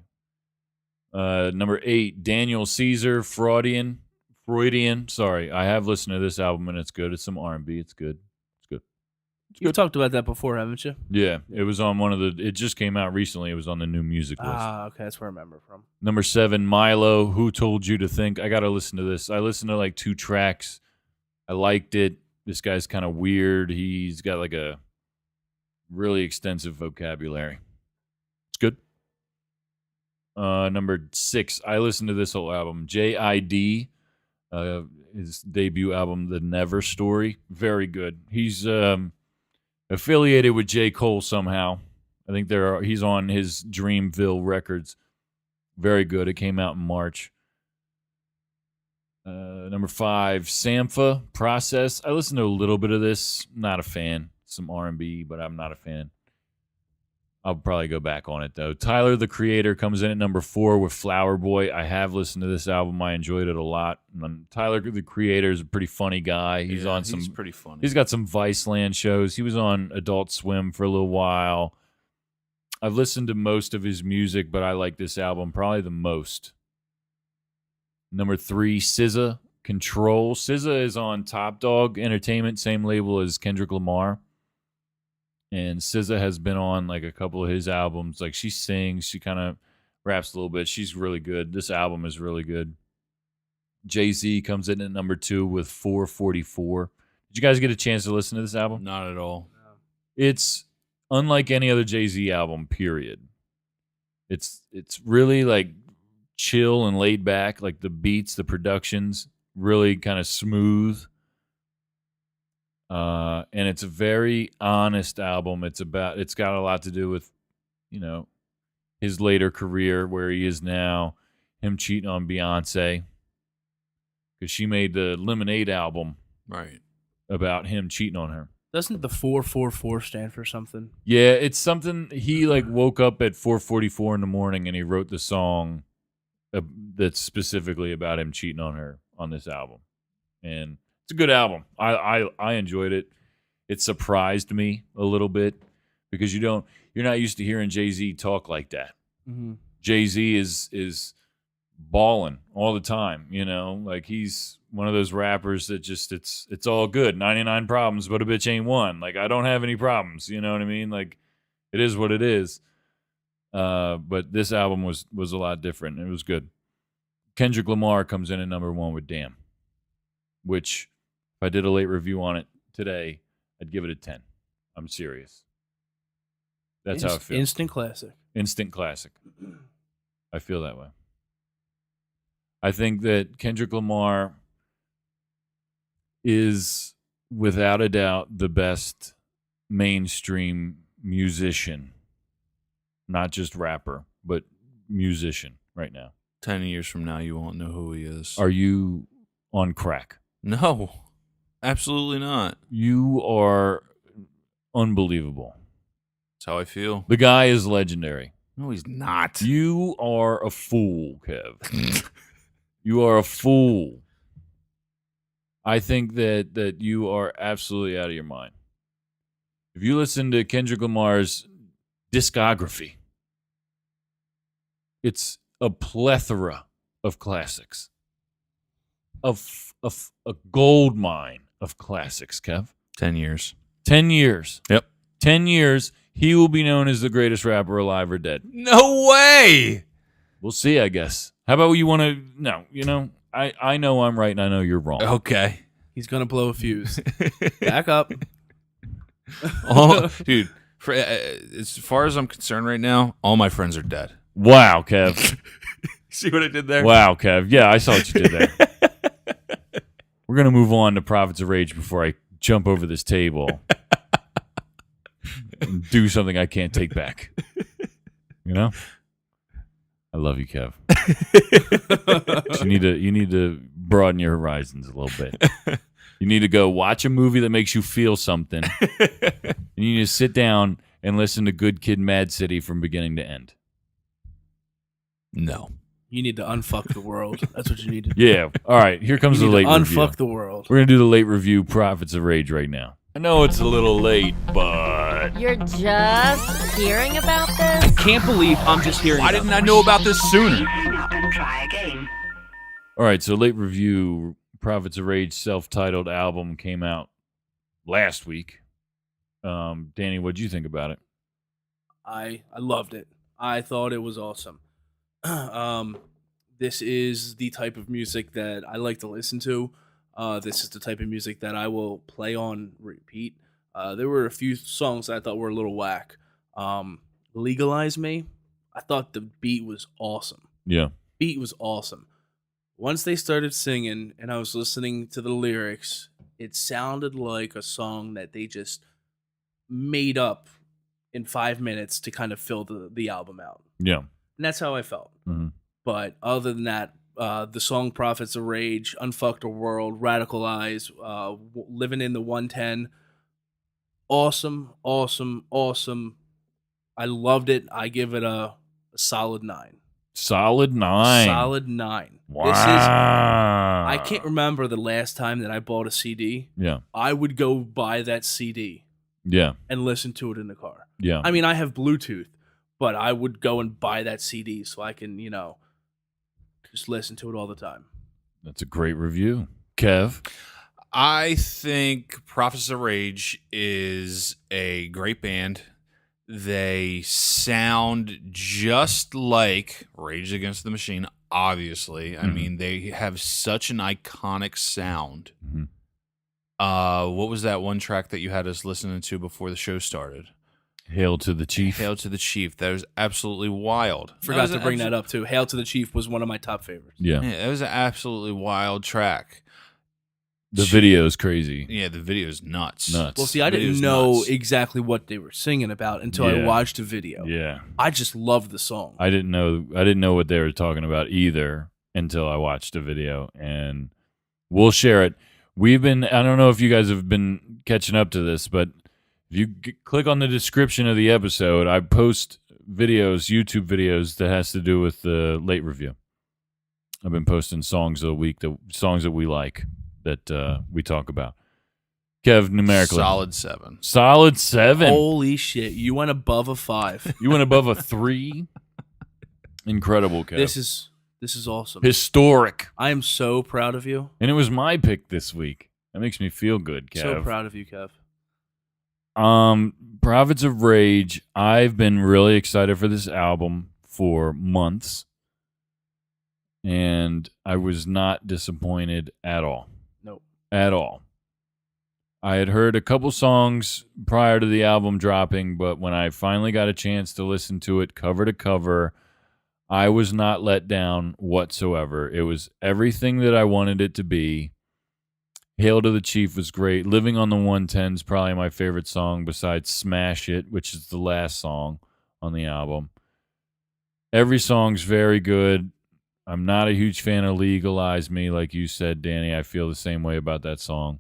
Number 8, Daniel Caesar, Freudian. Sorry, I have listened to this album, and it's good. It's some R&B. It's good. You've talked about that before, haven't you? Yeah, it was on one of the. It just came out recently. It was on the new music list. Okay, that's where I remember from. Number 7, Milo. Who Told You to Think? I got to listen to this. I listened to like 2 tracks. I liked it. This guy's kind of weird. He's got like a really extensive vocabulary. It's good. Number 6, I listened to this whole album. J.I.D., his debut album, The Never Story. Very good. He's affiliated with J. Cole somehow. I think he's on his Dreamville Records. Very good. It came out in March. Number 5, Sampha, Process. I listened to a little bit of this. Not a fan. Some R&B, but I'm not a fan. I'll probably go back on it, though. Tyler, the Creator, comes in at number 4 with Flower Boy. I have listened to this album. I enjoyed it a lot. And Tyler, the Creator, is a pretty funny guy. He's pretty funny. He's got some Viceland shows. He was on Adult Swim for a little while. I've listened to most of his music, but I like this album probably the most. Number 3, SZA, Control. SZA is on Top Dog Entertainment, same label as Kendrick Lamar. And SZA has been on like a couple of his albums. Like she sings, she kind of raps a little bit. She's really good. This album is really good. Jay-Z comes in at number 2 with 444. Did you guys get a chance to listen to this album? Not at all. It's unlike any other Jay-Z album, period. It's really like chill and laid back. Like the beats, the production's really kind of smooth. And it's a very honest album. It's got a lot to do with, his later career, where he is now, him cheating on Beyonce. Because she made the Lemonade album Right. about him cheating on her. Doesn't the 444 stand for something? Yeah, it's something, he woke up at 4:44 in the morning and he wrote the song that's specifically about him cheating on her on this album. And it's a good album. I enjoyed it. It surprised me a little bit because you're not used to hearing Jay-Z talk like that. Mm-hmm. Jay-Z is balling all the time, like he's one of those rappers that just it's all good. 99 problems, but a bitch ain't one. Like I don't have any problems, you know what I mean? Like it is what it is. But this album was a lot different. It was good. Kendrick Lamar comes in at number 1 with Damn, which if I did a late review on it today, I'd give it a 10. I'm serious. That's how I feel. Instant classic. Instant classic. I feel that way. I think that Kendrick Lamar is, without a doubt, the best mainstream musician, not just rapper, but musician right now. 10 years from now, you won't know who he is. Are you on crack? No, absolutely not. You are unbelievable. That's how I feel. The guy is legendary. No, he's not. You are a fool, Kev. You are a fool. I think that you are absolutely out of your mind. If you listen to Kendrick Lamar's discography, it's a plethora of classics. Of a gold mine of classics, Kev. 10 years. 10 years. Yep. 10 years, he will be known as the greatest rapper alive or dead. No way! We'll see, I guess. How about you want to... No, I know I'm right and I know you're wrong. Okay. He's gonna blow a fuse. Back up. Dude, as far as I'm concerned right now, all my friends are dead. Wow, Kev. See what I did there? Wow, Kev. Yeah, I saw what you did there. We're going to move on to Prophets of Rage before I jump over this table and do something I can't take back. You know? I love you, Kev. You need to broaden your horizons a little bit. You need to go watch a movie that makes you feel something. And you need to sit down and listen to Good Kid, Mad City from beginning to end. No. You need to unfuck the world. That's what you need to do. Yeah. All right. Here comes the late review. Unfuck the world. We're going to do the late review, Prophets of Rage, right now. I know it's a little late, but... You're just hearing about this? Can't believe I'm just hearing. Why didn't I know about this sooner? All right, so late review, Prophets of Rage self-titled album came out last week. Danny, what'd you think about it? I loved it. I thought it was awesome. This is the type of music that I like to listen to. This is the type of music that I will play on repeat. There were a few songs that I thought were a little whack. Legalize Me, I thought the beat was awesome. Yeah. Beat was awesome. Once they started singing and I was listening to the lyrics, it sounded like a song that they just made up in 5 minutes to kind of fill the album out. Yeah. And that's how I felt. Mm-hmm. But other than that, the song Prophets of Rage, Unfucked a World, Radicalize, Living in the 110, awesome, awesome, awesome. I loved it. I give it a solid 9. Solid 9. Solid 9. Wow. I can't remember the last time that I bought a CD. Yeah. I would go buy that CD Yeah. and listen to it in the car. Yeah. I mean, I have Bluetooth, but I would go and buy that CD so I can, just listen to it all the time. That's a great review. Kev? I think Prophets of Rage is a great band. They sound just like Rage Against the Machine, obviously. I mean, they have such an iconic sound. Mm-hmm. What was that one track that you had us listening to before the show started? Hail to the Chief. Hail to the Chief. That was absolutely wild. Forgot to bring that up, too. Hail to the Chief was one of my top favorites. Yeah. That was an absolutely wild track. The video is crazy. Yeah, the video is nuts. Nuts. Well, see, I didn't know exactly what they were singing about until I watched the video. Yeah. I just loved the song. I didn't know what they were talking about either until I watched the video, and we'll share it. I don't know if you guys have been catching up to this, but if you click on the description of the episode, I post videos, YouTube videos that has to do with the late review. I've been posting songs of the week, the songs that we like, that we talk about. Kev, numerically. Solid 7. Solid 7. Holy shit. You went above a 5. You went above a 3. Incredible, Kev. This is awesome. Historic. I am so proud of you. And it was my pick this week. That makes me feel good, Kev. So proud of you, Kev. Prophets of Rage, I've been really excited for this album for months. and I was not disappointed at all. Nope. At all. I had heard a couple songs prior to the album dropping, but when I finally got a chance to listen to it cover to cover, I was not let down whatsoever. It was everything that I wanted it to be. Hail to the Chief was great. Living on the 110 is probably my favorite song besides Smash It, which is the last song on the album. Every song's very good. I'm not a huge fan of Legalize Me, like you said, Danny. I feel the same way about that song.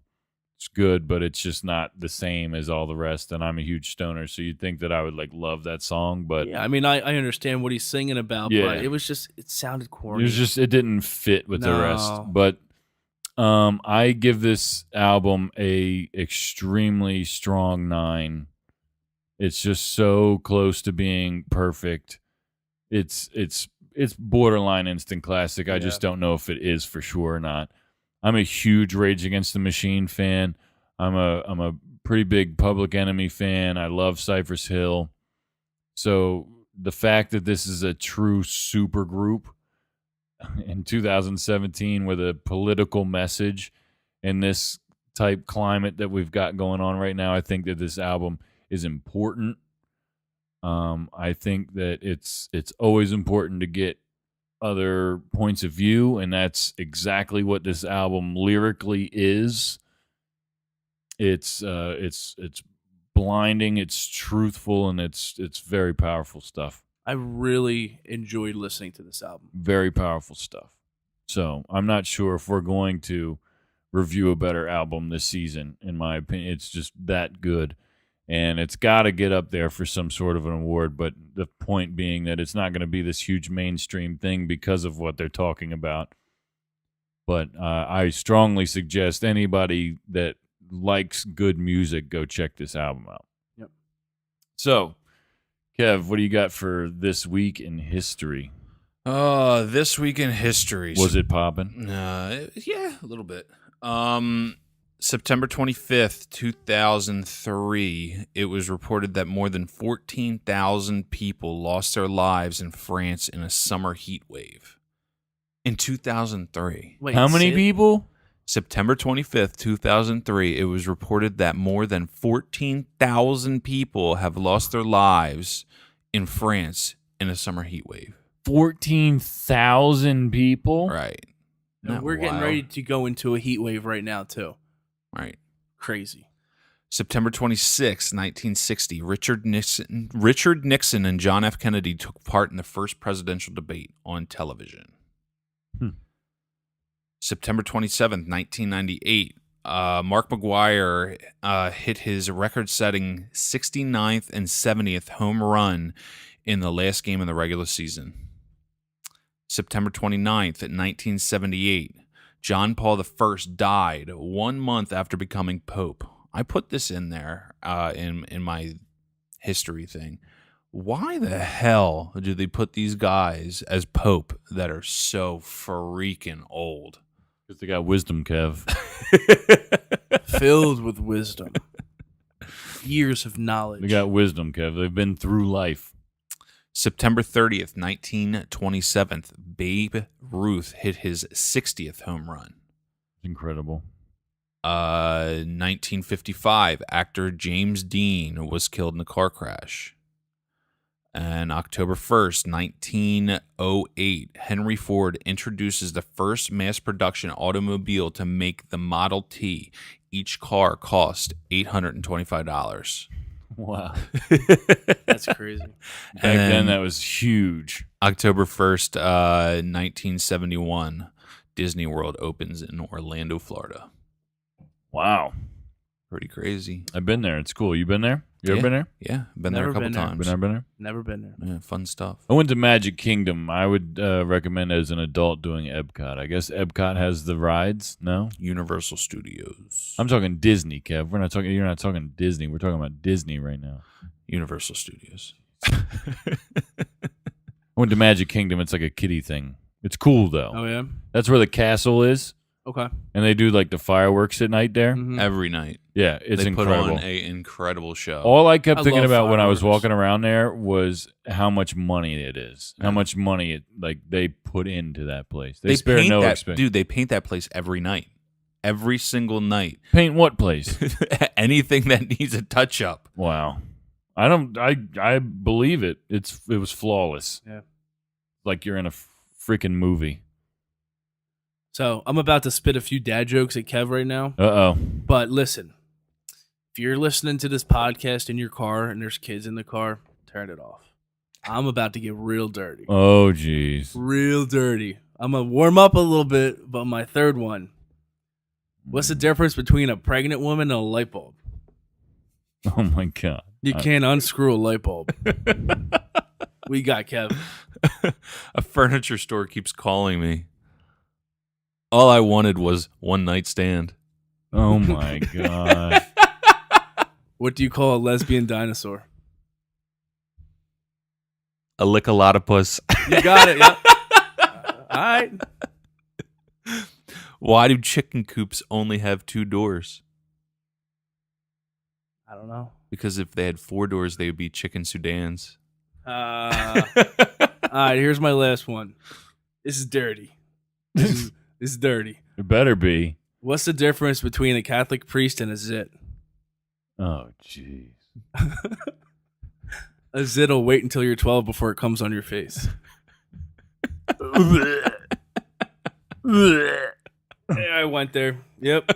It's good, but it's just not the same as all the rest, and I'm a huge stoner, so you'd think that I would love that song, but Yeah, I mean, I understand what he's singing about, Yeah. but it sounded corny. it didn't fit with the rest. No. But I give this album a extremely strong 9. It's just so close to being perfect. It's borderline instant classic. I just don't know if it is for sure or not. I'm a huge Rage Against the Machine fan. I'm a pretty big Public Enemy fan. I love Cypress Hill. So the fact that this is a true super group in 2017 with a political message in this type climate that we've got going on right now, I think that this album is important. I think that it's always important to get other points of view, and that's exactly what this album lyrically is. It's blinding, it's truthful, and it's very powerful stuff. I really enjoyed listening to this album. Very powerful stuff. So I'm not sure if we're going to review a better album this season. In my opinion, it's just that good. And it's got to get up there for some sort of an award, but the point being that it's not going to be this huge mainstream thing because of what they're talking about. But I strongly suggest anybody that likes good music, go check this album out. Yep. So, Kev, what do you got for this week in history? This week in history. Was it popping? Yeah, a little bit. September 25th, 2003, it was reported that more than 14,000 people lost their lives in France in a summer heat wave. In 2003. Wait, How many say it- people? September 25th, 2003, it was reported that more than 14,000 people have lost their lives in France in a summer heat wave. 14,000 people? Right. No, Not we're getting wild. ready to go into a heat wave right now, too. Right. Crazy. September 26, 1960, Richard Nixon and John F. Kennedy took part in the first presidential debate on television. September 27th, 1998, Mark McGwire hit his record-setting 69th and 70th home run in the last game of the regular season. September 29th, 1978, John Paul I died 1 month after becoming Pope. I put this in there in my history thing. Why the hell do they put these guys as Pope that are so freaking old? Because they got wisdom, Kev. Filled with wisdom. Years of knowledge. They got wisdom, Kev. They've been through life. September 30th, 1927, Babe Ruth hit his 60th home run. Incredible. 1955, actor James Dean was killed in a car crash. And October 1st, 1908, Henry Ford introduces the first mass production automobile to make the Model T. Each car cost $825. Wow. That's crazy. Back then, that was huge. October 1st, 1971, Disney World opens in Orlando, Florida. Wow. Pretty crazy. I've been there. It's cool. You been there? You ever Yeah. been there? Yeah, been there Never a couple been there. times. Been there? Never been there. Yeah, fun stuff. I went to Magic Kingdom. I would recommend as an adult doing Epcot. I guess Epcot has the rides. No, Universal Studios. I'm talking Disney, Kev. We're not talking. You're not talking Disney. We're talking about Disney right now. Universal Studios. I went to Magic Kingdom. It's like a kiddie thing. It's cool though. Oh, yeah? That's where the castle is. Okay. and they do like the fireworks at night there. Mhm. Every night. Yeah, it's they incredible. put on an incredible show. All I kept I thinking love about when I was fireworks. walking around there was how much money it is. How Yeah. much money they put into that place. They, they spare paint no that, expense. dude. They paint that place every night, every single night. Paint what place? Anything that needs a touch up. Wow. I believe it. It was flawless. Yeah. Like you're in a freaking movie. So I'm about to spit a few dad jokes at Kev right now. Uh-oh. But listen, if you're listening to this podcast in your car and there's kids in the car, turn it off. I'm about to get real dirty. Oh jeez. Real dirty. I'm going to warm up a little bit, but my third one. What's the difference between a pregnant woman and a light bulb? Oh my god. You can't unscrew a light bulb. We got Kev. A furniture store keeps calling me. All I wanted was one night stand. Oh my god. What do you call a lesbian dinosaur? A lickalotopus. You got it. Yep. All right. Why do chicken coops only have 2 doors? I don't know. Because if they had 4 doors, they would be chicken Sudans. All right, here's my last one. This is dirty. This is dirty. It better be. What's the difference between a Catholic priest and a zit? Oh jeez. A zit will wait until you're 12 before it comes on your face. Yeah, I went there. Yep.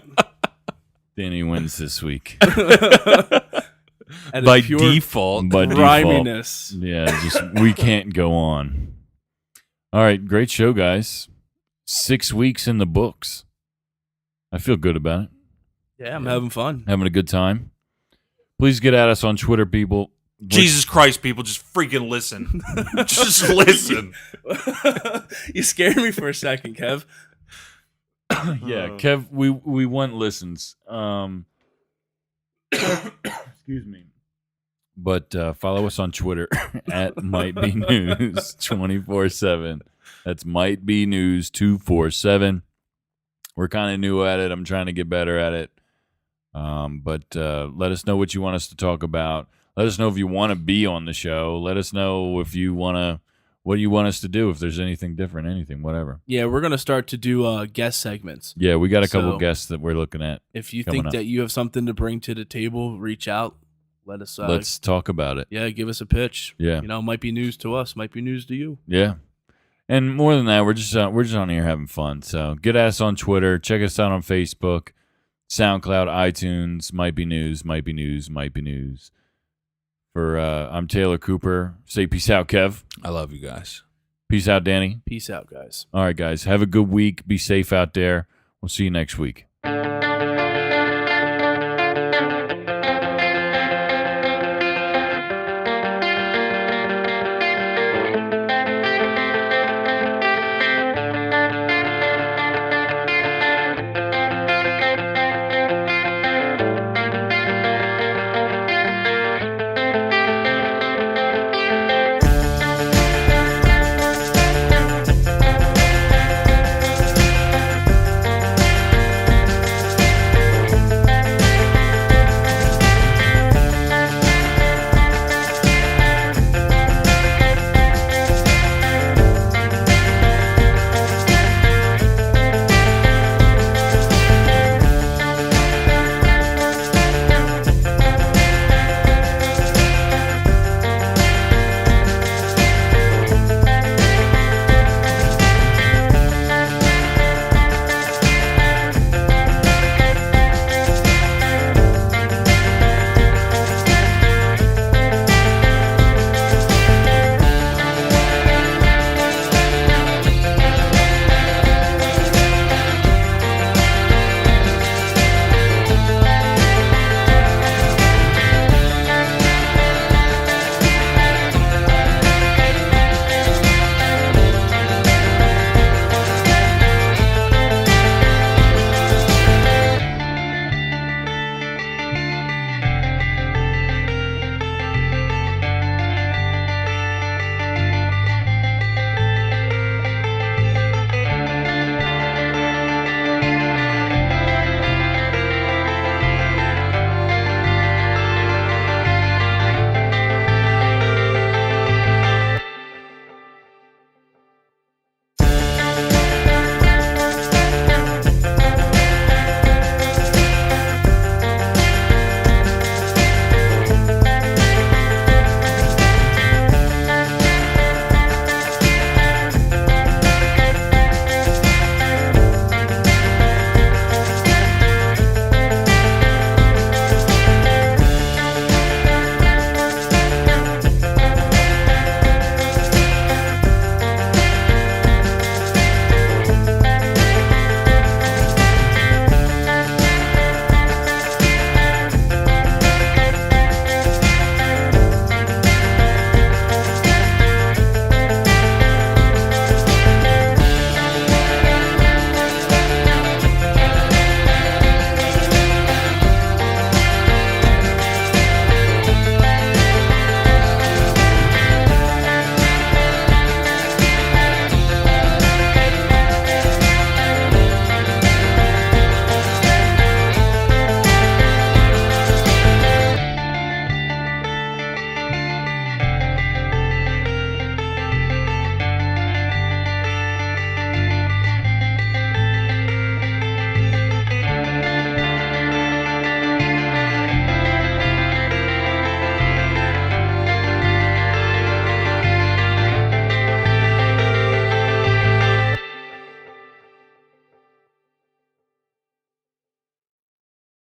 Danny wins this week. At By a pure default. By default. griminess. Yeah, just we can't go on. All right, great show, guys. 6 weeks in the books. I feel good about it. Yeah, I'm having fun. Having a good time. Please get at us on Twitter, people. Jesus Christ, people, just freaking listen. Just listen. You scared me for a second, Kev. Yeah, Kev, we want listens. Excuse me. But follow us on Twitter at Might Be News 24/7. That's Might Be News 247. We're kind of new at it. I'm trying to get better at it. But let us know what you want us to talk about. Let us know if you want to be on the show. Let us know if you want to, what you want us to do. If there's anything different, anything, whatever. Yeah, we're gonna start to do guest segments. Yeah, we got a couple So- guests that we're looking at. If you Coming think up. that you have something to bring to the table, reach out. Let us. Let's talk about it. Yeah, give us a pitch. Yeah. You know, might be news to us, might be news to you. Yeah. And more than that, we're just on here having fun. So get at us on Twitter. Check us out on Facebook, SoundCloud, iTunes. Might be news. Might be news. Might be news. I'm Taylor Cooper. Say peace out, Kev. I love you guys. Peace out, Danny. Peace out, guys. All right, guys. Have a good week. Be safe out there. We'll see you next week.